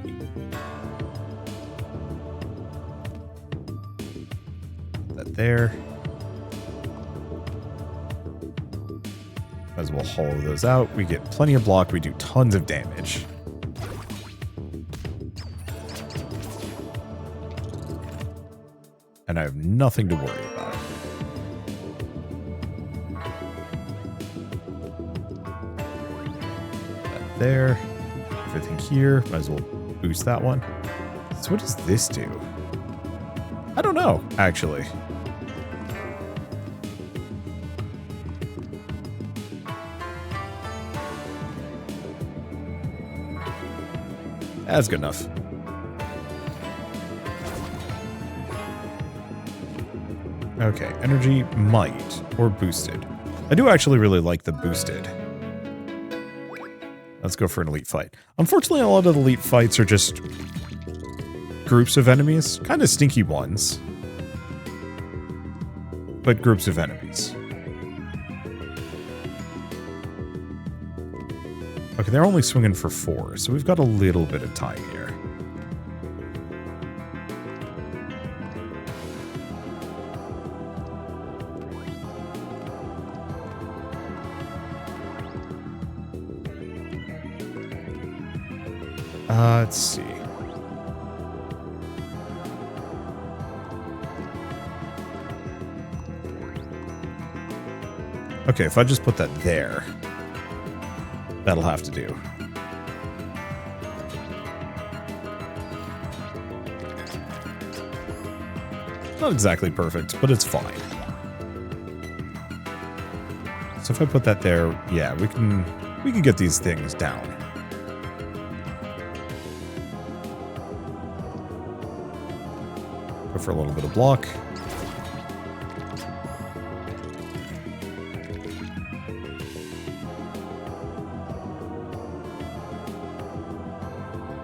Put that there. Might as well hollow those out. We get plenty of block. We do tons of damage. And I have nothing to worry about. That there. Everything here. Might as well boost that one. So what does this do? I don't know, actually. That's good enough. Okay, energy might or boosted. I do actually really like the boosted. Let's go for an elite fight. Unfortunately, a lot of the elite fights are just groups of enemies. Kind of stinky ones. But groups of enemies. Okay, they're only swinging for 4, so we've got a little bit of time here. Let's see. Okay, if I just put that there, that'll have to do. Not exactly perfect, but it's fine. So if I put that there, yeah, we can get these things down. Go for a little bit of block.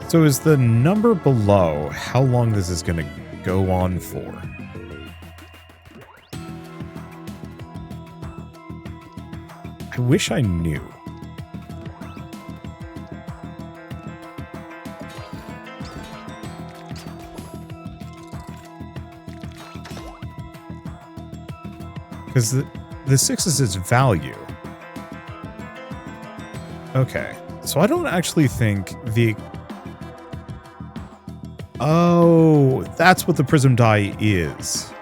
So is the number below how long this is going to go on for? I wish I knew. Because the 6 is its value. Okay. So I don't actually think the... Oh, that's what the prism die is.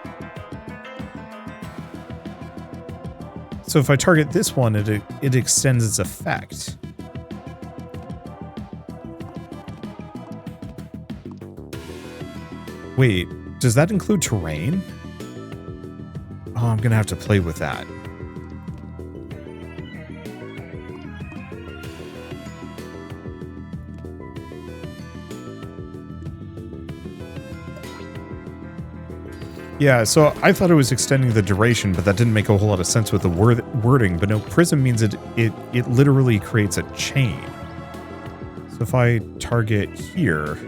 So if I target this one, it extends its effect. Wait, does that include terrain? Oh, I'm gonna have to play with that. Yeah, so I thought it was extending the duration, but that didn't make a whole lot of sense with the wording. But no, prism means it literally creates a chain. So if I target here...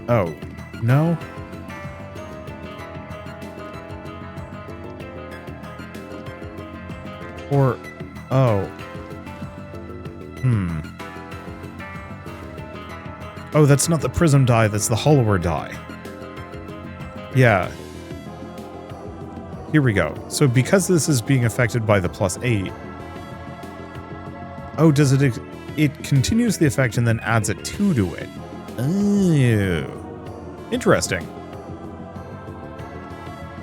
Oh, no? Or, oh. Oh, that's not the prism die, that's the hollower die. Yeah. Here we go. So because this is being affected by the +8... Oh, does it... it continues the effect and then adds a 2 to it. Oh, interesting.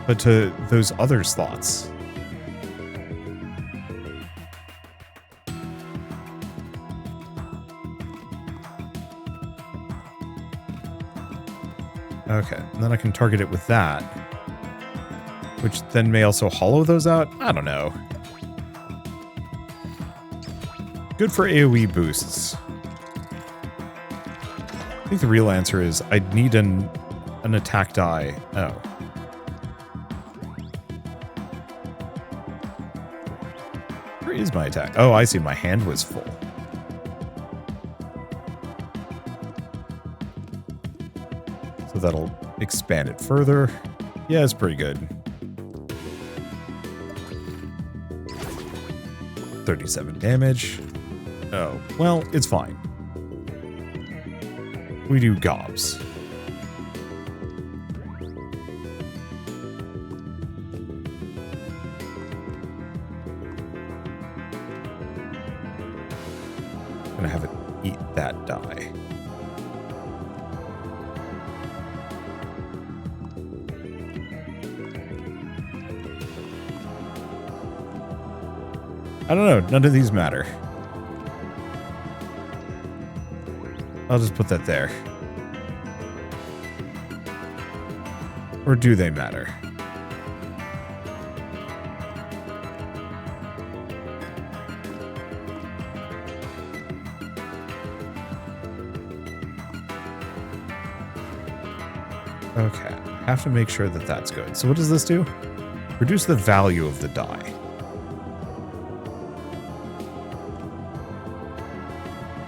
But to those other slots. Okay, and then I can target it with that. Which then may also hollow those out? I don't know. Good for AoE boosts. I think the real answer is I'd need an attack die. Oh. Where is my attack? Oh, I see. My hand was full. So that'll expand it further. Yeah, it's pretty good. 37 damage. Oh, well, it's fine. We do gobs. Gonna have it eat that die. I don't know, none of these matter. I'll just put that there. Or do they matter? Okay, have to make sure that that's good. So what does this do? Reduce the value of the die.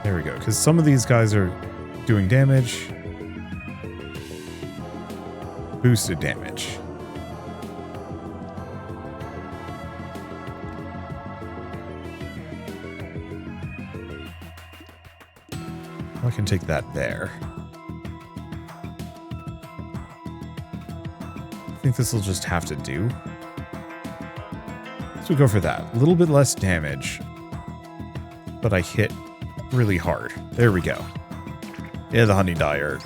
There we go, because some of these guys are doing damage. Boosted damage. I can take that there. I think this will just have to do. So we go for that. A little bit less damage, but I hit really hard. There we go. Yeah, the honey die are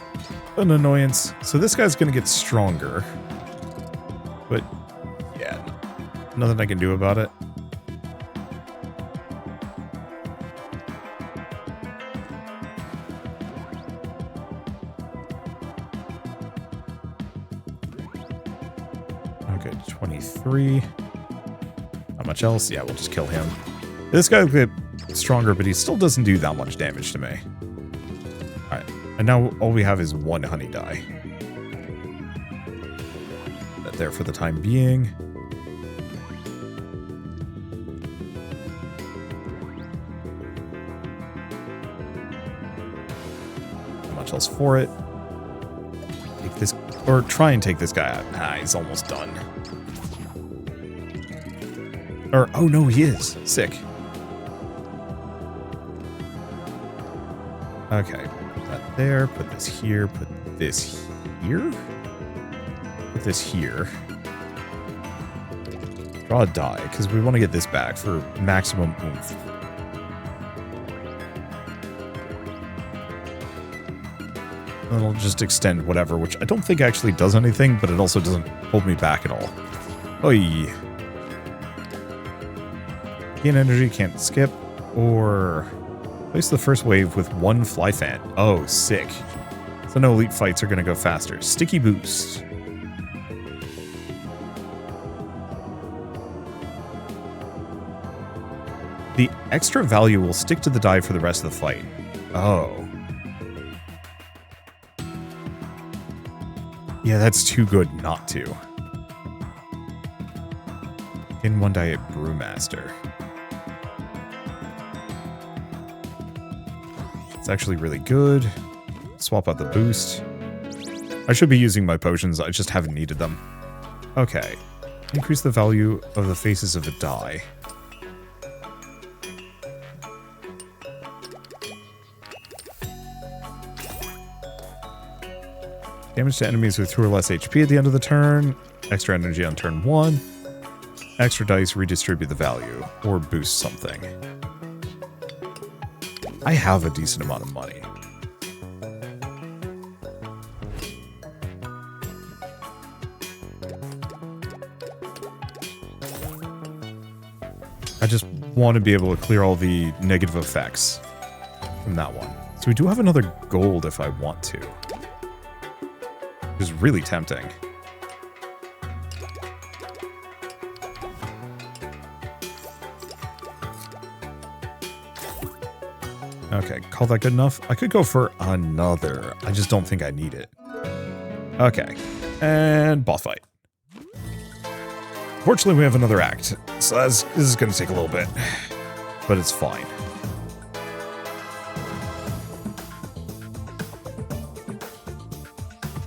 an annoyance. So this guy's going to get stronger. But, yeah, nothing I can do about it. Okay, 23. Not much else. Yeah, we'll just kill him. This guy will get stronger, but he still doesn't do that much damage to me. Alright, and now all we have is one honey die. That there for the time being. Not much else for it. Take this, or try and take this guy out. Ah, he's almost done. Or, oh no, he is. Sick. Okay, put that there, put this here, put this here? Put this here. Draw a die, because we want to get this back for maximum oomph. And it'll just extend whatever, which I don't think actually does anything, but it also doesn't hold me back at all. Oy. Gain energy, can't skip, or place the first wave with one fly fan. Oh, sick. So no elite fights are going to go faster. Sticky boost. The extra value will stick to the die for the rest of the fight. Oh. Yeah, that's too good not to. In one die at Brewmaster. It's actually really good. Swap out the boost. I should be using my potions, I just haven't needed them. Okay. Increase the value of the faces of a die. Damage to enemies with 2 or less HP at the end of the turn. Extra energy on turn 1. Extra dice redistribute the value, or boost something. I have a decent amount of money. I just want to be able to clear all the negative effects from that one. So we do have another gold if I want to. Which is really tempting. Okay, call that good enough? I could go for another. I just don't think I need it. Okay, and boss fight. Fortunately, we have another act, so this is going to take a little bit, but it's fine.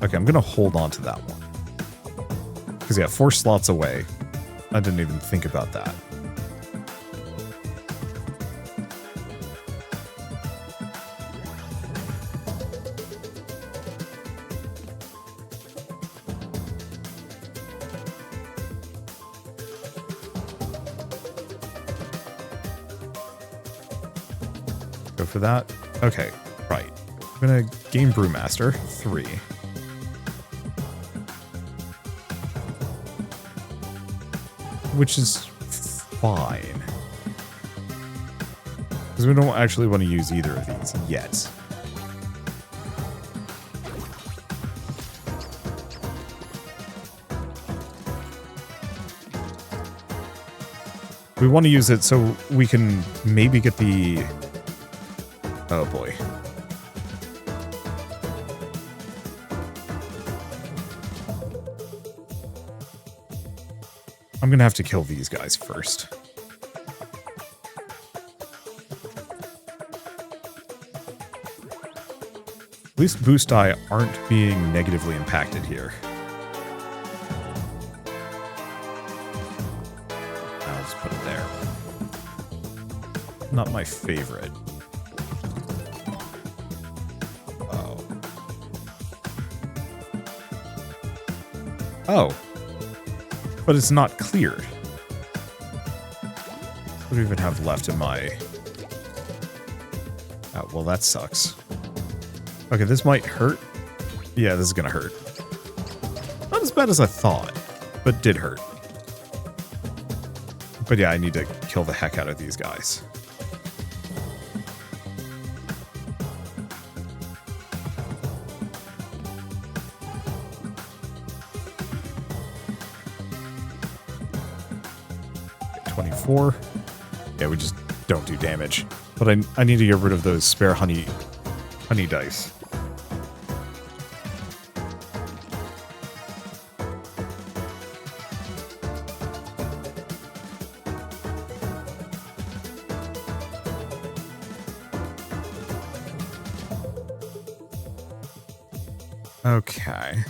Okay, I'm going to hold on to that one. Because, yeah, 4 slots away. I didn't even think about that. Go for that. Okay, right. I'm going to game Brewmaster 3. Which is fine. Because we don't actually want to use either of these yet. We want to use it so we can maybe get the... Oh boy. I'm gonna have to kill these guys first. At least boost die aren't being negatively impacted here. I'll just put it there. Not my favorite. Oh. Oh. But it's not cleared. What do we even have left in my... Oh, well, that sucks. Okay, this might hurt. Yeah, this is gonna hurt. Not as bad as I thought, but did hurt. But yeah, I need to kill the heck out of these guys. Yeah, we just don't do damage. But I need to get rid of those spare honey dice. Okay.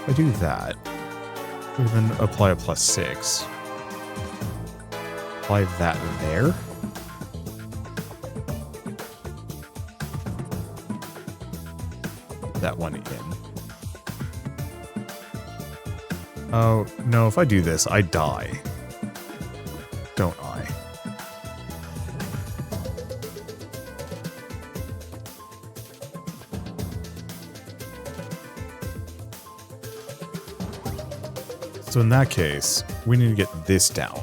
I do that, and then apply a +6. Apply that there. That one in. Oh, no, if I do this, I die. Don't I? So in that case, we need to get this down.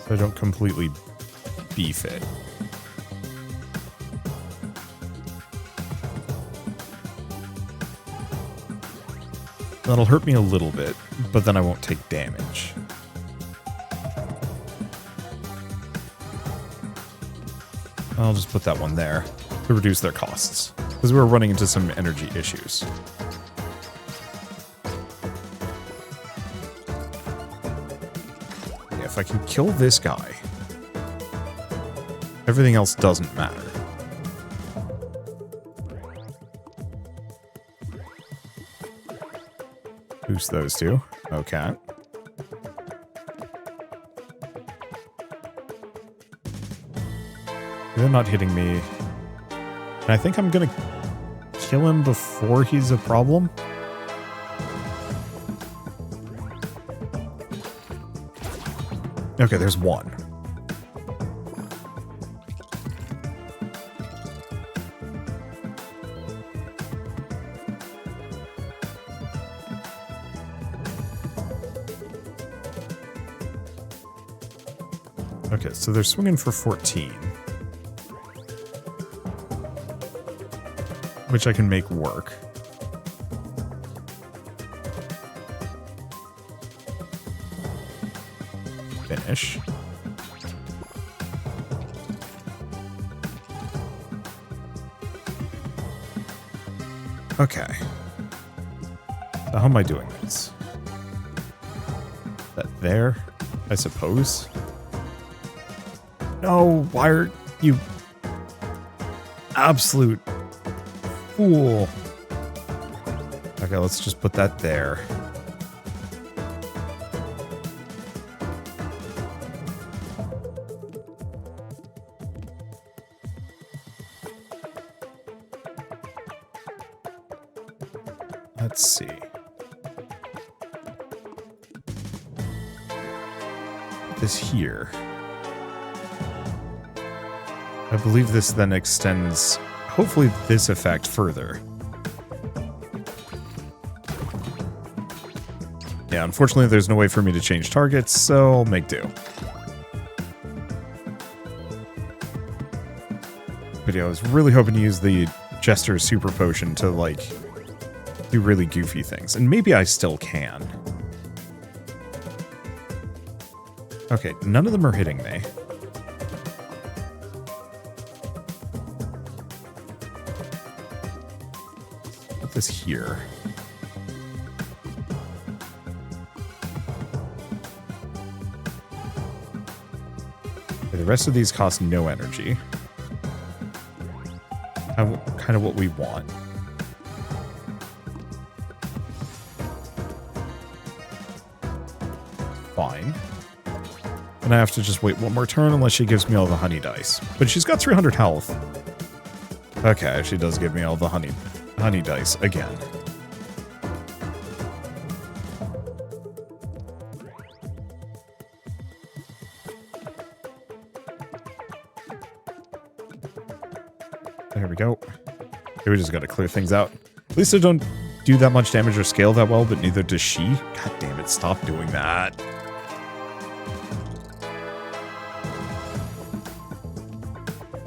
So I don't completely beef it. That'll hurt me a little bit, but then I won't take damage. I'll just put that one there to reduce their costs, because we're running into some energy issues. If I can kill this guy, everything else doesn't matter. Boost those two. Okay. They're not hitting me. And I think I'm gonna kill him before he's a problem. Okay, there's one. Okay, so they're swinging for 14. Which I can make work. Finish. Okay. So how am I doing this? That there, I suppose. No, why are you absolute fool? Okay, let's just put that there. Let's see. Put this here. I believe this then extends, hopefully, this effect further. Yeah, unfortunately, there's no way for me to change targets, so I'll make do. But yeah, I was really hoping to use the Jester's Super Potion to, like, do really goofy things. And maybe I still can. Okay, none of them are hitting me. Put this here. Okay, the rest of these cost no energy. Kind of what we want. Fine. And I have to just wait one more turn unless she gives me all the honey dice. But she's got 300 health. Okay, she does give me all the honey dice again. There we go. Okay, we just gotta clear things out. At least I don't do that much damage or scale that well, but neither does she. God damn it, stop doing that.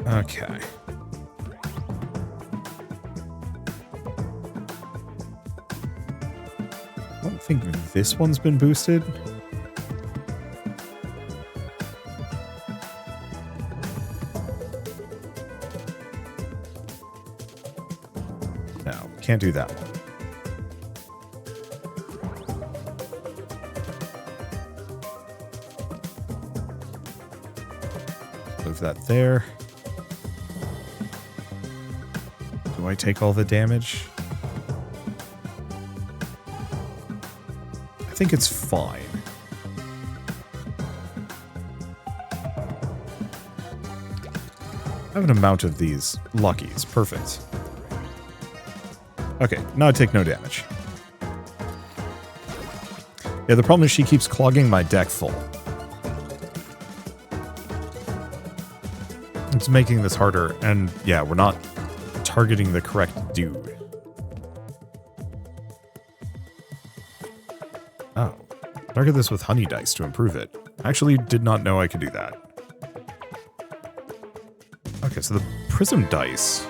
Okay. I don't think this one's been boosted. No, can't do that one. Move that there. Do I take all the damage? I think it's fine. I have an amount of these luckies. Perfect. Okay, now I take no damage. Yeah, the problem is she keeps clogging my deck full. It's making this harder, and yeah, we're not targeting the correct dude. Oh. Target this with honey dice to improve it. I actually did not know I could do that. Okay, so the prism dice.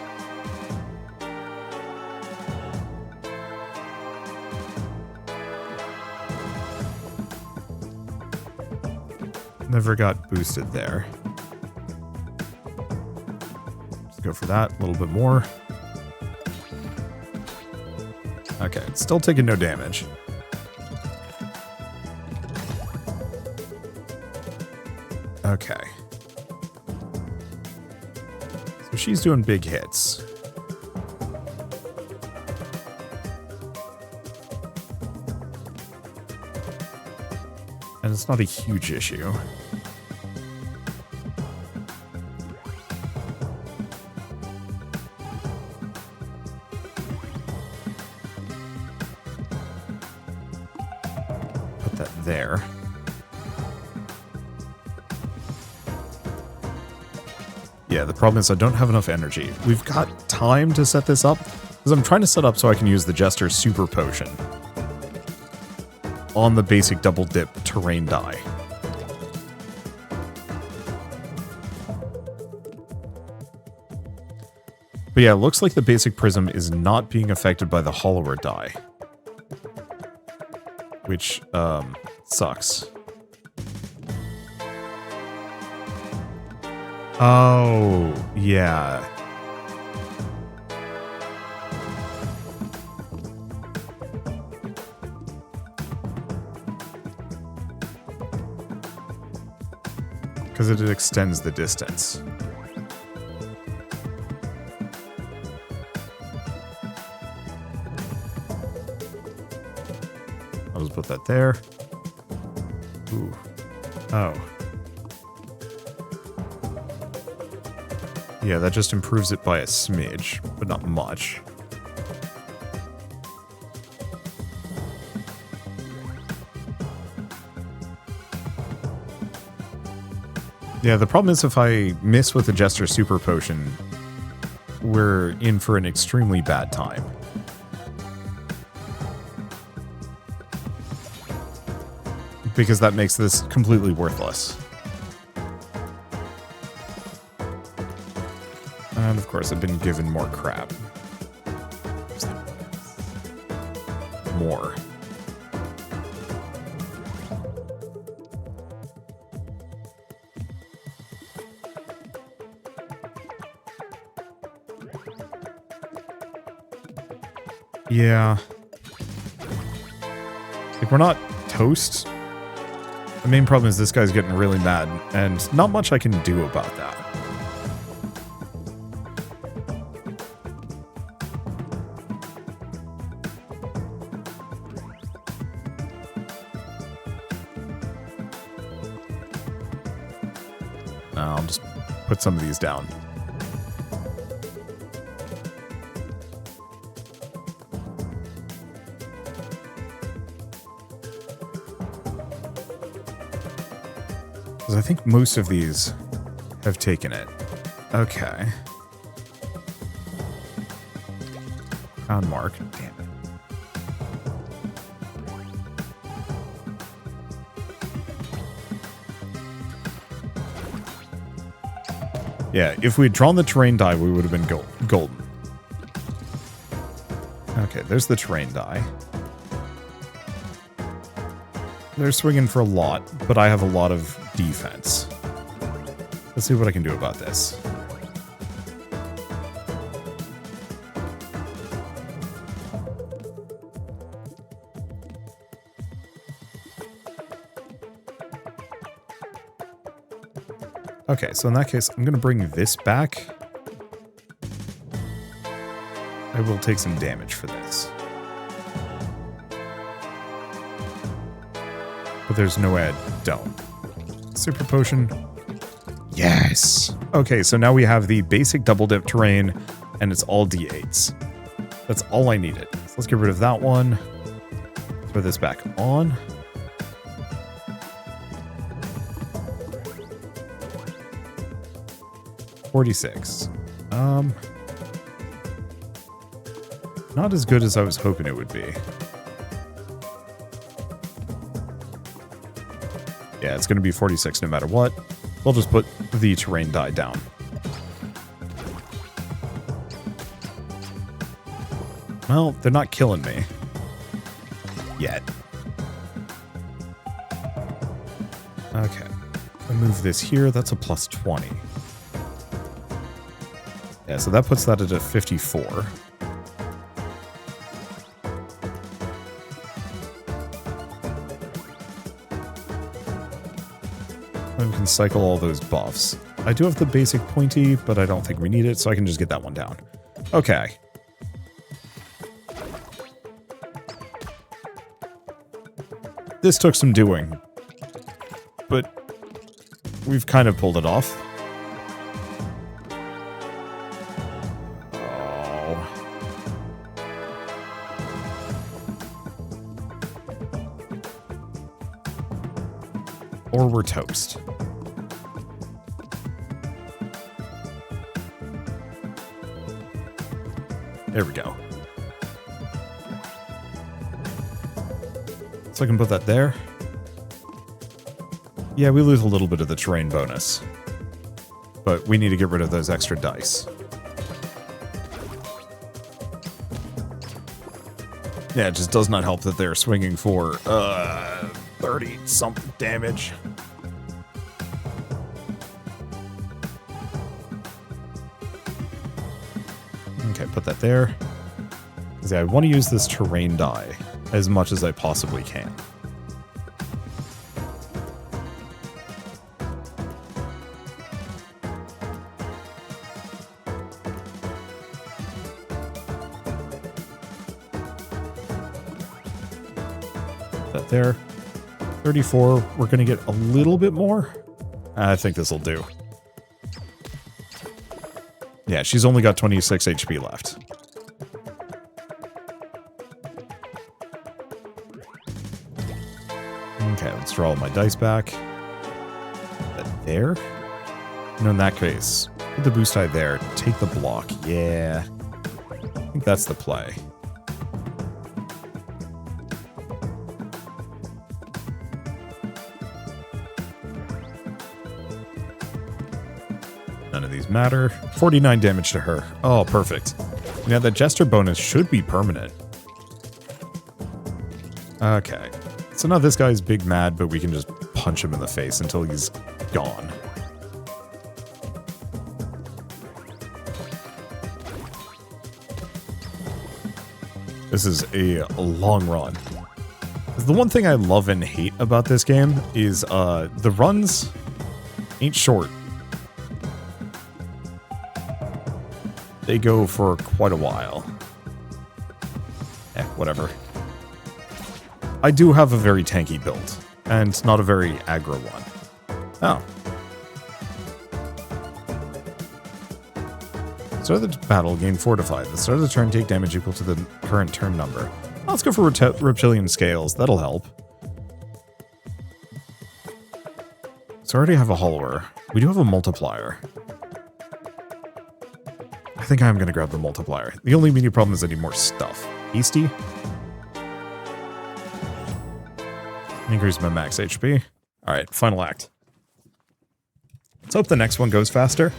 Never got boosted there. Let's go for that a little bit more. Okay, it's still taking no damage. Okay. So she's doing big hits. And it's not a huge issue. that there. Yeah, the problem is I don't have enough energy. We've got time to set this up, because I'm trying to set up so I can use the Jester Super Potion on the basic double dip terrain die. But yeah, it looks like the basic prism is not being affected by the hollower die. Which, sucks. Oh, yeah. Because it extends the distance. I'll just put that there. Ooh. Oh. Yeah, that just improves it by a smidge, but not much. Yeah, the problem is if I miss with the Jester Super Potion, we're in for an extremely bad time. Because that makes this completely worthless. And of course, I've been given more crap. More. Yeah. Like, we're not toast. The main problem is this guy's getting really mad, and not much I can do about that. I'll just put some of these down. Because I think most of these have taken it. Okay. Crown mark. Damn it. Yeah, if we'd drawn the terrain die, we would have been golden. Okay, there's the terrain die. They're swinging for a lot, but I have a lot of defense. Let's see what I can do about this. Okay, so in that case, I'm going to bring this back. I will take some damage for this. But there's no way I don't. Super potion. Yes! Okay, so now we have the basic double dip terrain, and it's all D8s. That's all I needed. So let's get rid of that one. Throw this back on. $46. Not as good as I was hoping it would be. Yeah, it's going to be 46 no matter what. We'll just put the terrain die down. Well, they're not killing me. Yet. Okay. I move this here. That's a plus 20. Yeah, so that puts that at a 54. And we can cycle all those buffs. I do have the basic pointy, but I don't think we need it, so I can just get that one down. Okay. This took some doing, but we've kind of pulled it off. or we're toast. There we go. So I can put that there. Yeah, we lose a little bit of the terrain bonus. But we need to get rid of those extra dice. Yeah, it just does not help that they're swinging for 30-something damage. Okay, put that there. See, I want to use this terrain die as much as I possibly can. That there. 34, we're going to get a little bit more. I think this will do. Yeah, she's only got 26 HP left. Okay, let's draw all my dice back. That there? No, in that case, put the boost die there. Take the block. Yeah. I think that's the play. None of these matter. 49 damage to her. Oh, perfect. Now, the Jester bonus should be permanent. Okay. So now this guy's big mad, but we can just punch him in the face until he's gone. This is a long run. The one thing I love and hate about this game is the runs ain't short. They go for quite a while. Whatever. I do have a very tanky build, and not a very aggro one. Oh. Start of the battle, gain fortified. The start of the turn, take damage equal to the current turn number. Let's go for reptilian scales. That'll help. So I already have a hollower. We do have a multiplier. I think I'm going to grab the multiplier. The only immediate problem is I need more stuff. Hasty. Increase my max HP. Alright, final act. Let's hope the next one goes faster.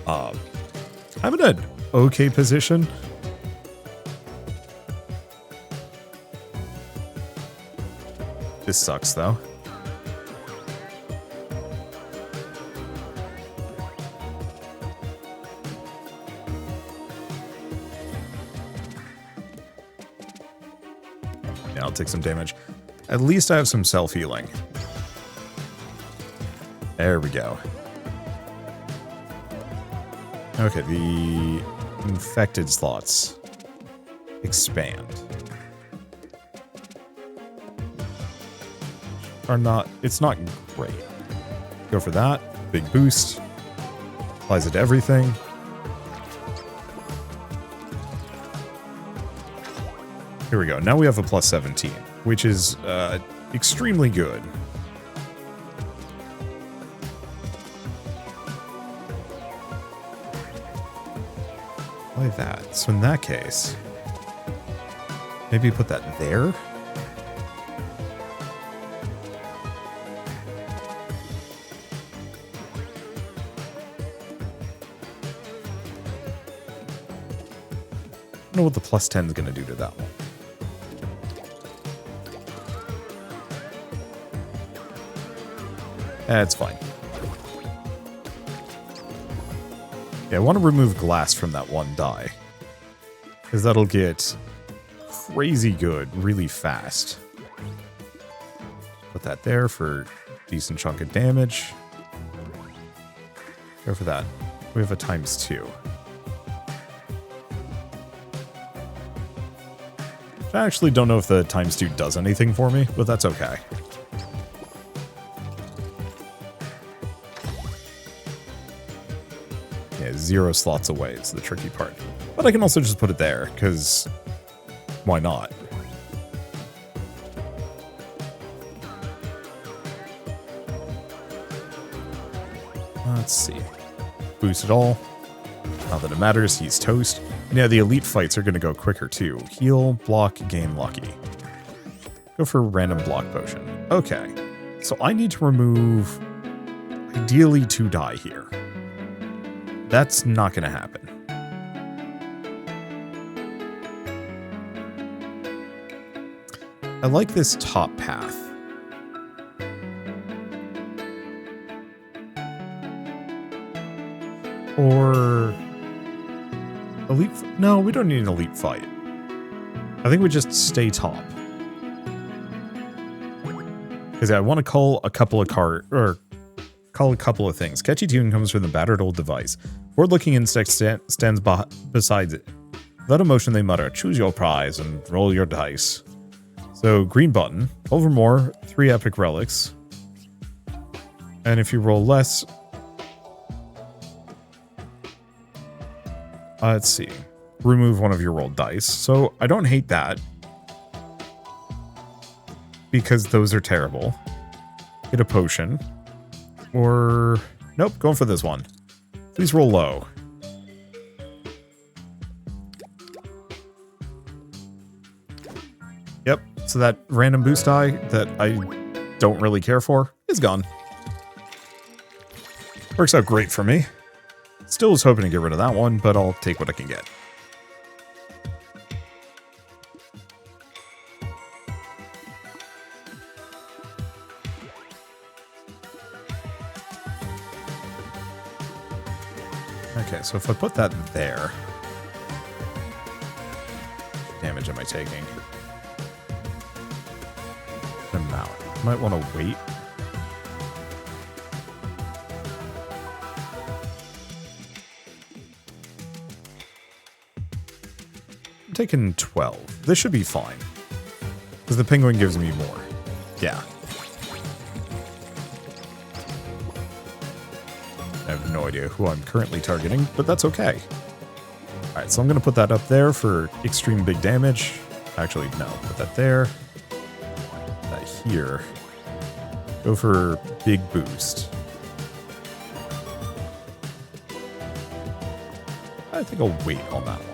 I'm in an okay position. This sucks, though. Yeah, I'll take some damage. At least I have some self-healing. There we go. Okay, the infected slots expand. Are not, it's not great. Go for that. Big boost. Applies it to everything. Here we go. Now we have a plus 17, which is extremely good. Like that. So in that case, maybe put that there. I don't know what the plus 10 is going to do to that one. It's fine. Yeah, I want to remove glass from that one die, because that'll get crazy good really fast. Put that there for a decent chunk of damage. Go for that. We have a ×2. I actually don't know if the ×2 does anything for me, but that's okay. Yeah, 0 slots away is the tricky part. But I can also just put it there, because why not? Let's see. Boost it all. Not that it matters, he's toast. Yeah, the elite fights are going to go quicker too. Heal, block, gain lucky. Go for random block potion. Okay, so I need to remove ideally 2 die here. That's not going to happen. I like this top path. Or elite? No, we don't need an elite fight. I think we just stay top. Because I want to call a couple of things. Catchy tune comes from the battered old device. Forward-looking insect stands beside it. Without emotion, they mutter, "Choose your prize and roll your dice." So green button, 12 or more, 3 epic relics. And if you roll less, let's see, remove one of your rolled dice. So I don't hate that, because those are terrible. Get a potion. Or, nope, going for this one. Please roll low. Yep, so that random boost die that I don't really care for is gone. Works out great for me. Still was hoping to get rid of that one, but I'll take what I can get. Okay, so if I put that there, damage am I taking? Amount. Might want to wait. I'm taking 12. This should be fine. Because the penguin gives me more. Yeah. I have no idea who I'm currently targeting, but that's okay. Alright, so I'm going to put that up there for extreme big damage. Actually, no. Put that there. That here. Go for big boost. I think I'll wait on that one.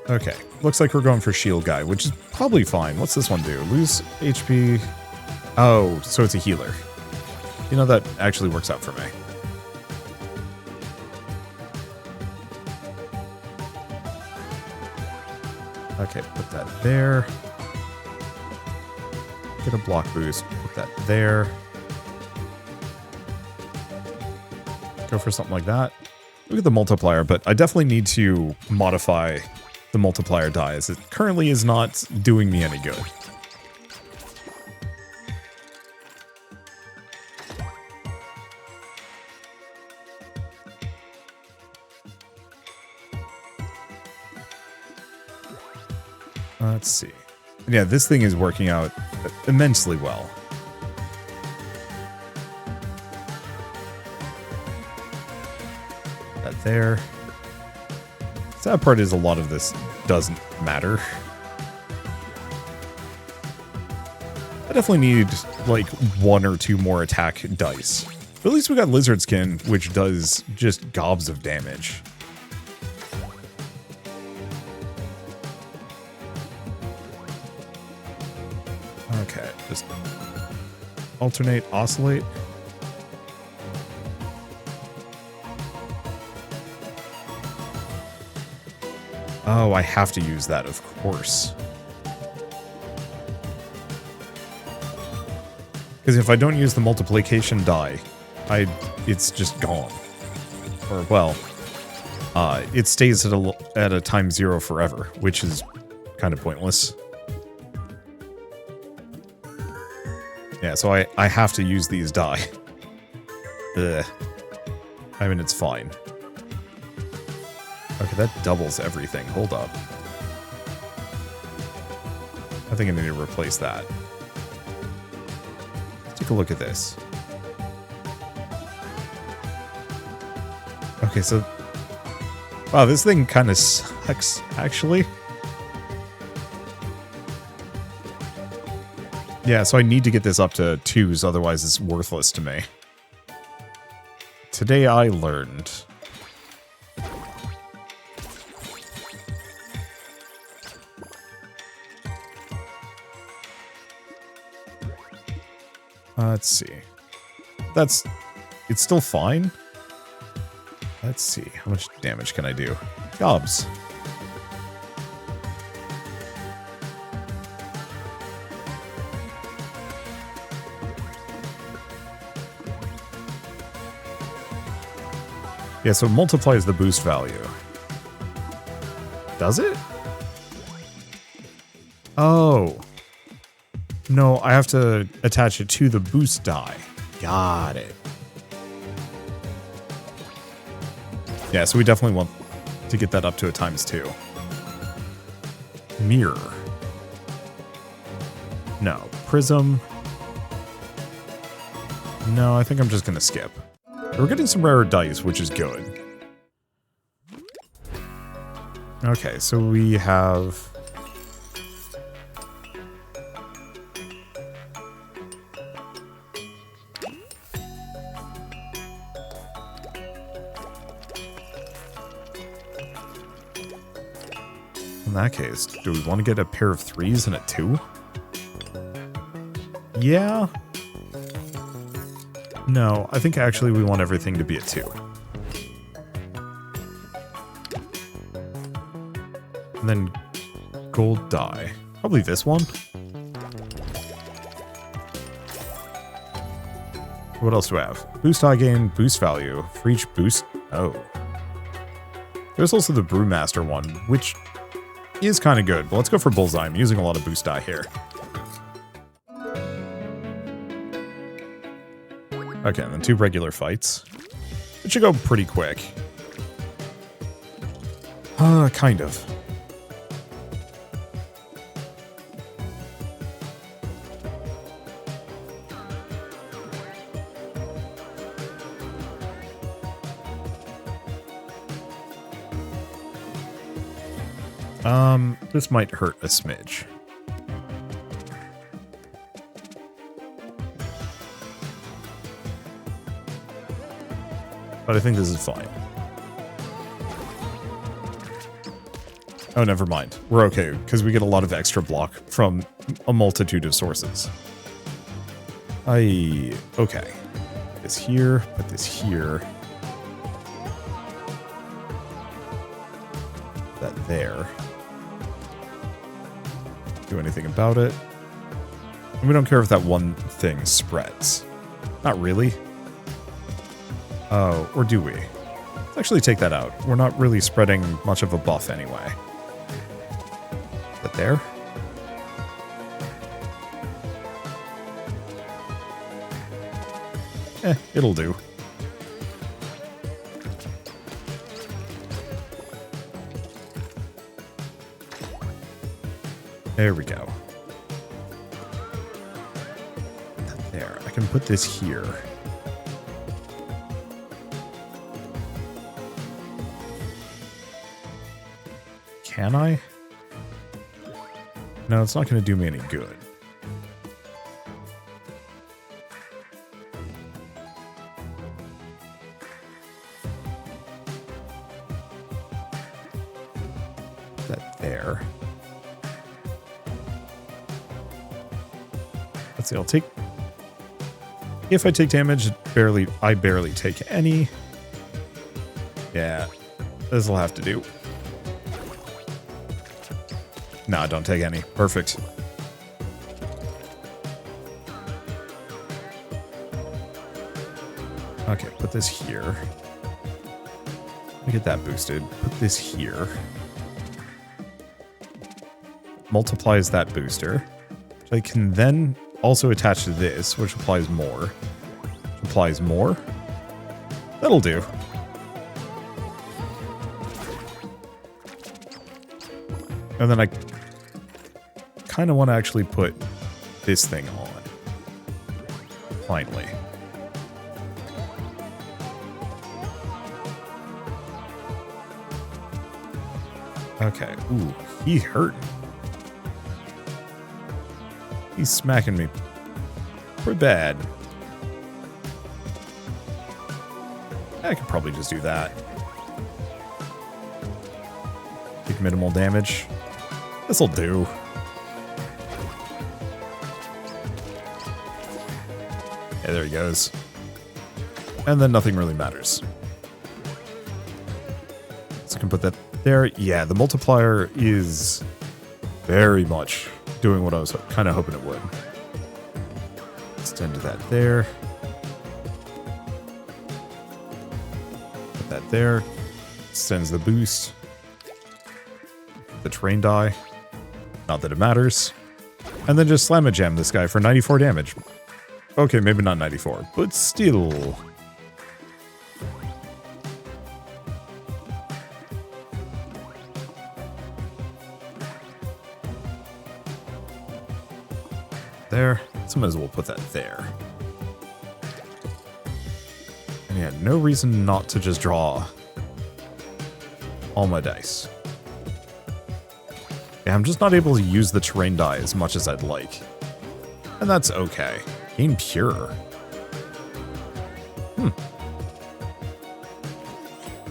Okay, looks like we're going for shield guy, which is probably fine. What's this one do? Lose HP. Oh, so it's a healer. You know, that actually works out for me. Okay, put that there. Get a block boost. Put that there. Go for something like that. Look at the multiplier, but I definitely need to modify the multiplier die, as it currently is not doing me any good. Let's see. Yeah, this thing is working out immensely well. That there. Sad part is a lot of this doesn't matter. I definitely need like 1 or 2 more attack dice. But at least we got Lizard Skin, which does just gobs of damage. Okay, just alternate, oscillate. Oh, I have to use that, of course. Because if I don't use the multiplication die, it's just gone. Or, well, it stays at a time 0 forever, which is kind of pointless. Yeah, so I have to use these die. Ugh. I mean, it's fine. Okay, that doubles everything. Hold up. I think I need to replace that. Let's take a look at this. Okay, so... Wow, this thing kind of sucks, actually. Yeah, so I need to get this up to 2s, otherwise it's worthless to me. Today I learned. Let's see. It's still fine. Let's see. How much damage can I do? Gobs. Yeah, so it multiplies the boost value. Does it? Oh. No, I have to attach it to the boost die. Got it. Yeah, so we definitely want to get that up to a ×2. Mirror. No. Prism. No, I think I'm just going to skip. We're getting some rarer dice, which is good. Okay, so we have... In that case, do we want to get a pair of 3s and a 2? Yeah. No, I think actually we want everything to be a 2. And then gold die. Probably this one. What else do I have? Boost die gain, boost value. For each boost... Oh. There's also the Brewmaster one, which is kind of good. But let's go for bullseye. I'm using a lot of boost die here. Okay, and then 2 regular fights. It should go pretty quick. Kind of. This might hurt a smidge. But I think this is fine. Oh, never mind. We're okay, because we get a lot of extra block from a multitude of sources. Okay. Put this here, put this here. That there. Do anything about it. And we don't care if that one thing spreads. Not really. Oh, or do we? Let's actually take that out. We're not really spreading much of a buff anyway. Is that there? It'll do. There we go. There, I can put this here. Can I? No, it's not going to do me any good. That there. Let's see, I'll take... If I take damage, I barely take any. Yeah, this'll have to do. Nah, don't take any. Perfect. Okay, put this here. Let me get that boosted. Put this here. Multiplies that booster. Which I can then also attach to this, which applies more. Which applies more. That'll do. And then I kind of want to actually put this thing on. Finally. Okay. Ooh, he hurt. He's smacking me pretty bad. I could probably just do that. Take minimal damage. This'll do. Yeah, there he goes. And then nothing really matters. So I can put that there. Yeah, the multiplier is very much doing what I was kind of hoping it would. Extend that there. Put that there. Extends the boost. The train die. Not that it matters. And then just slam a jam this guy for 94 damage. Okay, maybe not 94, but still. There. So might as well put that there. And yeah, no reason not to just draw all my dice. Yeah, I'm just not able to use the terrain die as much as I'd like. And that's okay. Gain pure.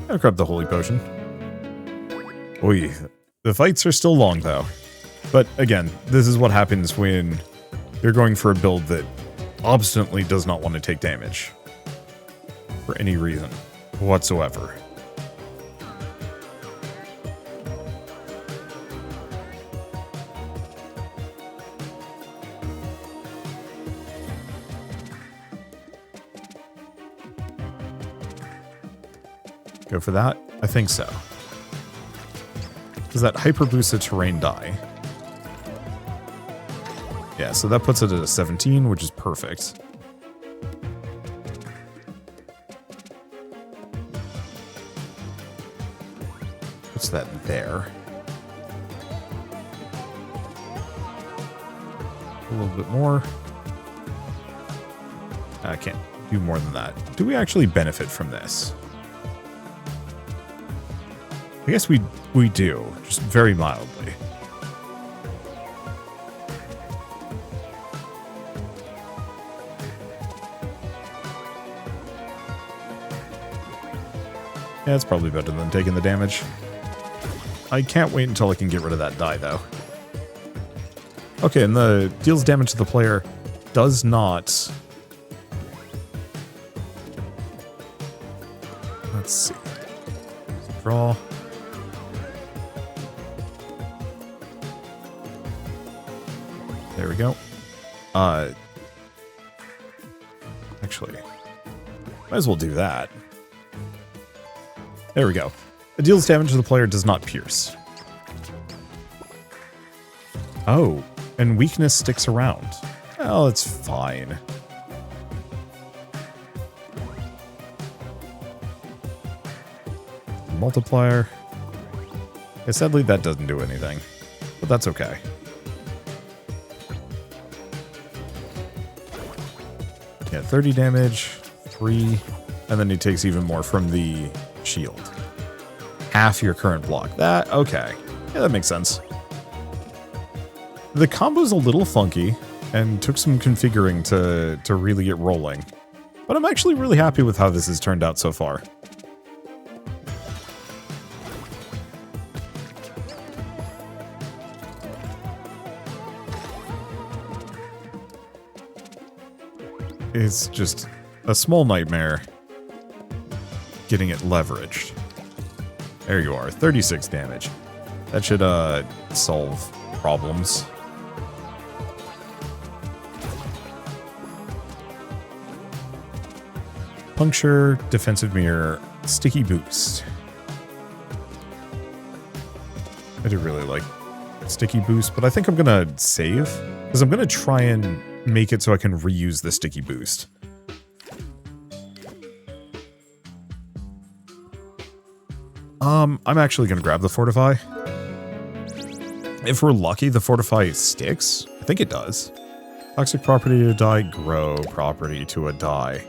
I'll grab the holy potion. Oy, the fights are still long though. But again, this is what happens when you're going for a build that obstinately does not want to take damage. For any reason whatsoever. Go for that? I think so. Does that hyper boost a terrain die? Yeah, so that puts it at a 17, which is perfect. Puts that there. A little bit more. I can't do more than that. Do we actually benefit from this? I guess we do, just very mildly. Yeah, it's probably better than taking the damage. I can't wait until I can get rid of that die, though. Okay, and the deals damage to the player does not... Let's see. Draw. There we go. Actually, might as well do that. There we go. It deals damage to the player, does not pierce. Oh, and weakness sticks around. Well, it's fine. Multiplier. Yeah, sadly, that doesn't do anything, but that's okay. Yeah, 30 damage, 3, and then he takes even more from the shield. Half your current block. That, okay. Yeah, that makes sense. The combo's a little funky, and took some configuring to really get rolling. But I'm actually really happy with how this has turned out so far. It's just a small nightmare getting it leveraged. There you are, 36 damage. That should solve problems. Puncture, defensive mirror, sticky boost. I do really like sticky boost, but I think I'm gonna save because I'm gonna try and make it so I can reuse the sticky boost. I'm actually gonna grab the fortify. If we're lucky, the fortify sticks. I think it does. Toxic property to a die, grow property to a die.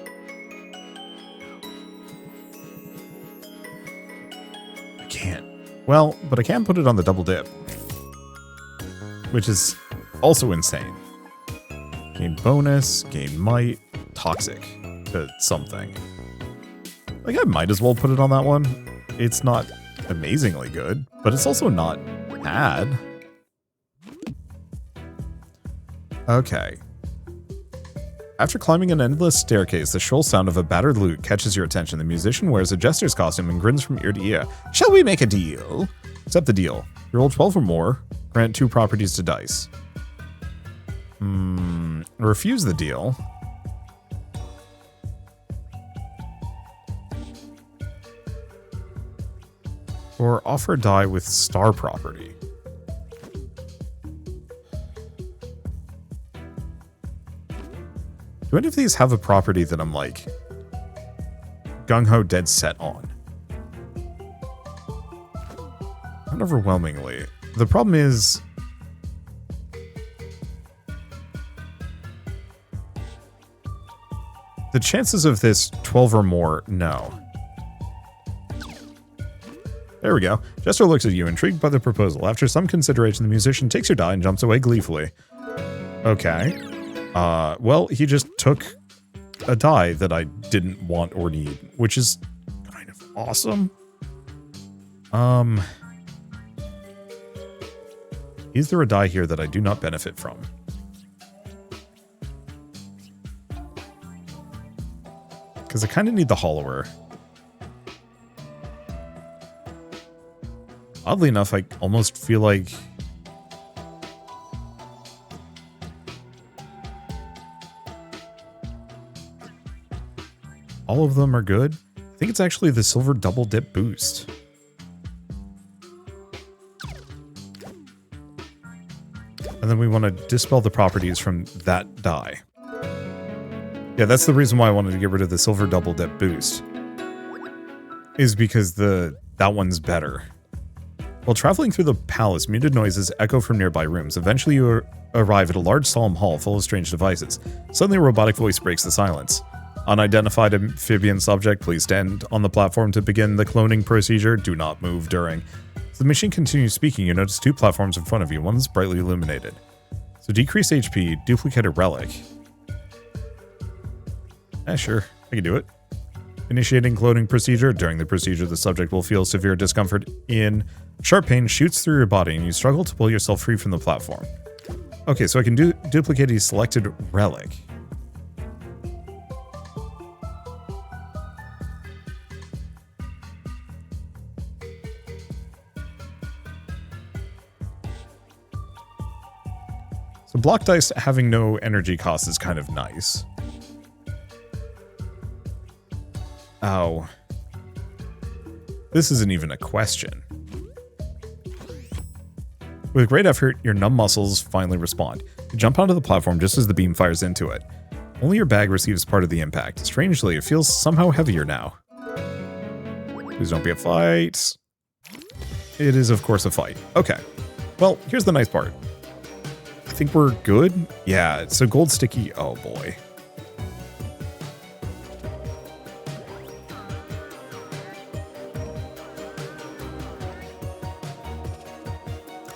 Well, but I can put it on the double dip, which is also insane. Gain bonus, gain might, toxic to something. Like, I might as well put it on that one. It's not amazingly good, but it's also not bad. Okay. After climbing an endless staircase, the shrill sound of a battered lute catches your attention. The musician wears a jester's costume and grins from ear to ear. Shall we make a deal? Accept the deal. You roll 12 or more. Grant 2 properties to dice. Refuse the deal. Or offer a die with star property. Do any of these have a property that I'm like gung-ho dead set on? Not overwhelmingly. The problem is the chances of this 12 or more, no. There we go. Jester looks at you, intrigued by the proposal. After some consideration, the musician takes your die and jumps away gleefully. Okay. Well, he just took a die that I didn't want or need, which is kind of awesome. Is there a die here that I do not benefit from? Because I kind of need the hollower. Oddly enough, I almost feel like all of them are good. I think it's actually the silver double dip boost. And then we want to dispel the properties from that die. Yeah, that's the reason why I wanted to get rid of the silver double dip boost. Is because that one's better. While traveling through the palace, muted noises echo from nearby rooms. Eventually you arrive at a large solemn hall full of strange devices. Suddenly a robotic voice breaks the silence. Unidentified amphibian subject, please stand on the platform to begin the cloning procedure. Do not move during. As the machine continues speaking, you notice 2 platforms in front of you. One is brightly illuminated. So decrease HP, duplicate a relic. Sure, I can do it. Initiating cloning procedure. During the procedure, the subject will feel severe discomfort in sharp pain shoots through your body and you struggle to pull yourself free from the platform. Okay, so I can duplicate a selected relic. So block dice having no energy cost is kind of nice. Oh. This isn't even a question. With great effort, your numb muscles finally respond. You jump onto the platform just as the beam fires into it. Only your bag receives part of the impact. Strangely, it feels somehow heavier now. Please don't be a fight. It is, of course, a fight. Okay. Well, here's the nice part. I think we're good. Yeah, so gold sticky. Oh, boy.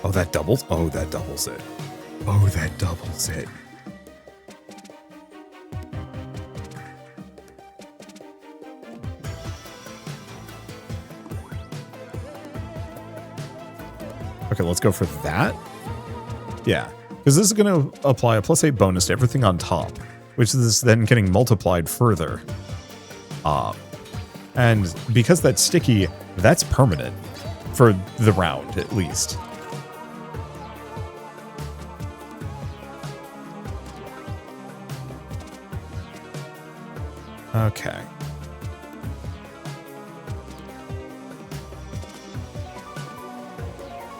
Oh, that doubles? Oh, that doubles it. Oh, that doubles it. Okay, let's go for that. Yeah, because this is going to apply a +8 bonus to everything on top, which is then getting multiplied further. And because that's sticky, that's permanent for the round, at least. Okay.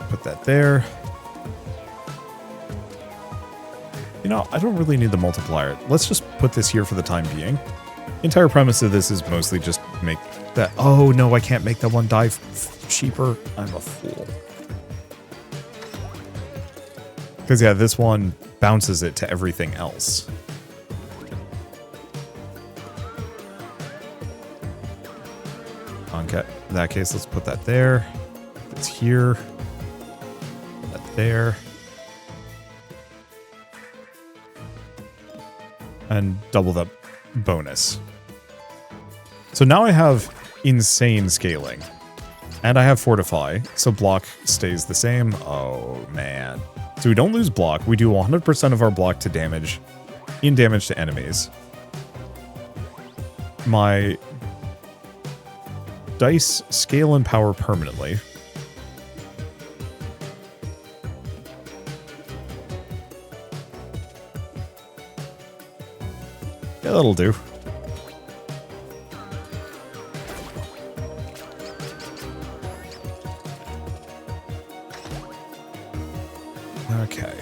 Put that there. You know, I don't really need the multiplier. Let's just put this here for the time being. The entire premise of this is mostly just make that... Oh, no, I can't make that one die cheaper. I'm a fool. Because, yeah, this one bounces it to everything else. Okay, in that case, let's put that there. It's here. That there. And double that bonus. So now I have insane scaling. And I have fortify, so block stays the same. Oh, man. So we don't lose block. We do 100% of our block to damage, in damage to enemies. My dice scale and power permanently. Yeah, that'll do. Okay,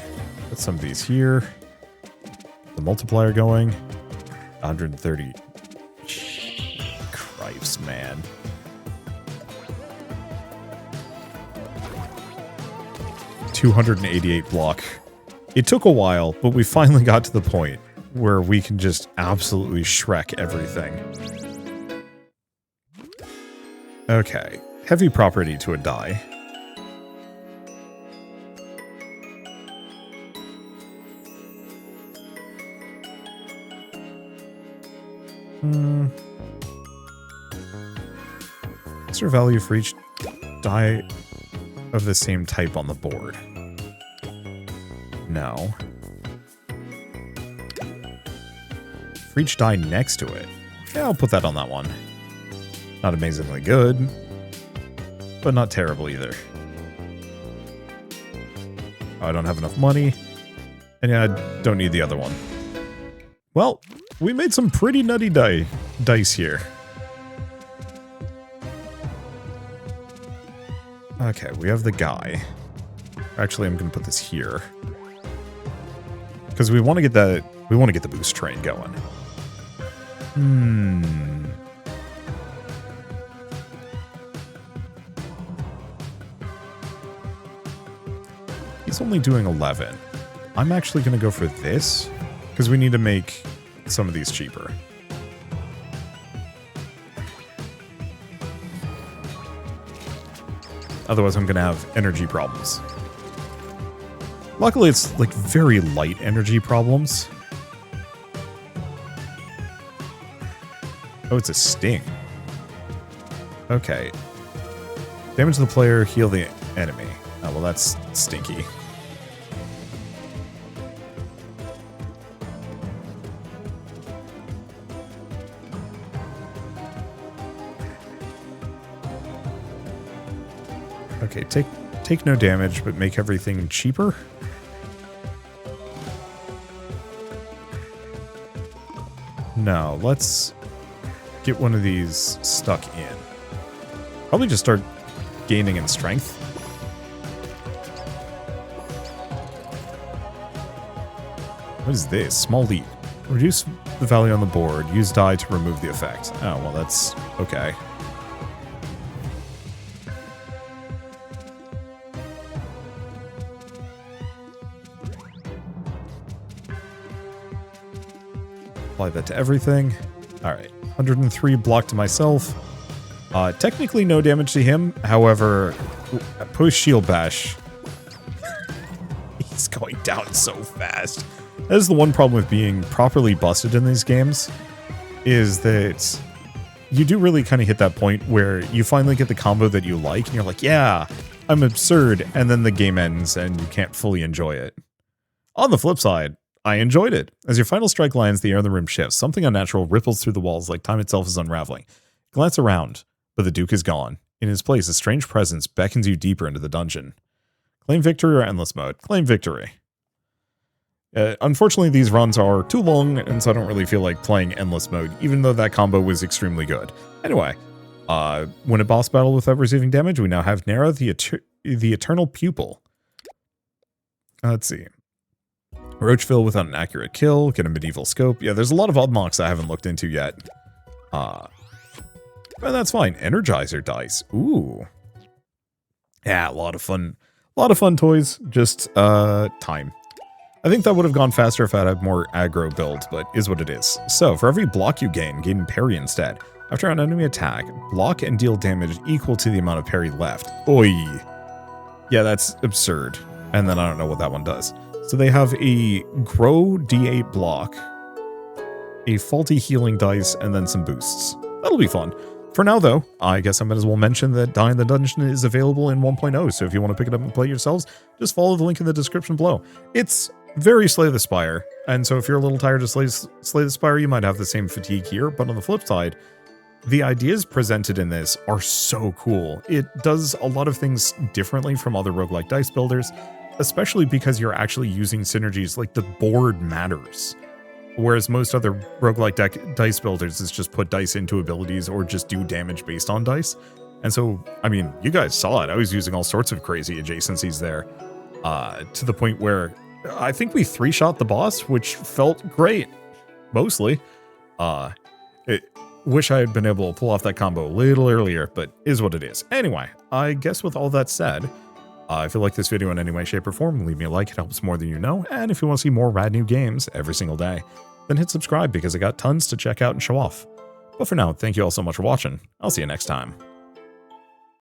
put some of these here. The multiplier going. 130. Cripes, man. $288 block. It took a while, but we finally got to the point where we can just absolutely Shrek everything. Okay, heavy property to a die. What's your value for each die of the same type on the board? No. For each die next to it. Yeah, I'll put that on that one. Not amazingly good, but not terrible either. Oh, I don't have enough money. And yeah, I don't need the other one. Well, we made some pretty nutty dice here. Okay, we have the guy. Actually, I'm going to put this here. Because we want to get that, we want to get the boost train going. He's only doing 11. I'm actually going to go for this, because we need to make some of these cheaper. Otherwise, I'm going to have energy problems. Luckily, it's like very light energy problems. Oh, it's a sting. Okay. Damage the player, heal the enemy. Oh, well, that's stinky. Okay, take no damage, but make everything cheaper. No, let's get one of these stuck in. Probably just start gaining in strength. What is this? Small lead. Reduce the value on the board. Use die to remove the effect. Oh, well, that's okay. Apply that to everything. Alright, 103 block to myself. Technically no damage to him, however, post shield bash, he's going down so fast. That is the one problem with being properly busted in these games, is that you do really kind of hit that point where you finally get the combo that you like, and you're like, yeah, I'm absurd, and then the game ends and you can't fully enjoy it. On the flip side, I enjoyed it. As your final strike lands, the air in the room shifts. Something unnatural ripples through the walls like time itself is unraveling. Glance around, but the Duke is gone. In his place, a strange presence beckons you deeper into the dungeon. Claim victory or endless mode? Claim victory. Unfortunately, these runs are too long, and so I don't really feel like playing endless mode, even though that combo was extremely good. Anyway, win a boss battle without receiving damage. We now have Nara, the Eternal Pupil. Let's see. Roachville without an accurate kill. Get a medieval scope. Yeah, there's a lot of unlocks I haven't looked into yet. But that's fine. Energizer dice. Ooh. Yeah, a lot of fun. A lot of fun toys. Just, time. I think that would have gone faster if I had a more aggro build, but is what it is. So, for every block you gain parry instead. After an enemy attack, block and deal damage equal to the amount of parry left. Oi. Yeah, that's absurd. And then I don't know what that one does. So they have a grow D8 block, a faulty healing dice, and then some boosts. That'll be fun. For now, though, I guess I might as well mention that Die in the Dungeon is available in 1.0, so if you want to pick it up and play it yourselves, just follow the link in the description below. It's very Slay the Spire, and so if you're a little tired of Slay the Spire, you might have the same fatigue here, but on the flip side, the ideas presented in this are so cool. It does a lot of things differently from other roguelike dice builders, especially because you're actually using synergies like the board matters. Whereas most other roguelike dice builders is just put dice into abilities or just do damage based on dice. And so, I mean, you guys saw it. I was using all sorts of crazy adjacencies there, to the point where I think we 3-shot the boss, which felt great, mostly. Wish I had been able to pull off that combo a little earlier, but is what it is. Anyway, I guess with all that said, if you like this video in any way, shape, or form, leave me a like. It helps more than you know. And if you want to see more rad new games every single day, then hit subscribe because I got tons to check out and show off. But for now, thank you all so much for watching. I'll see you next time.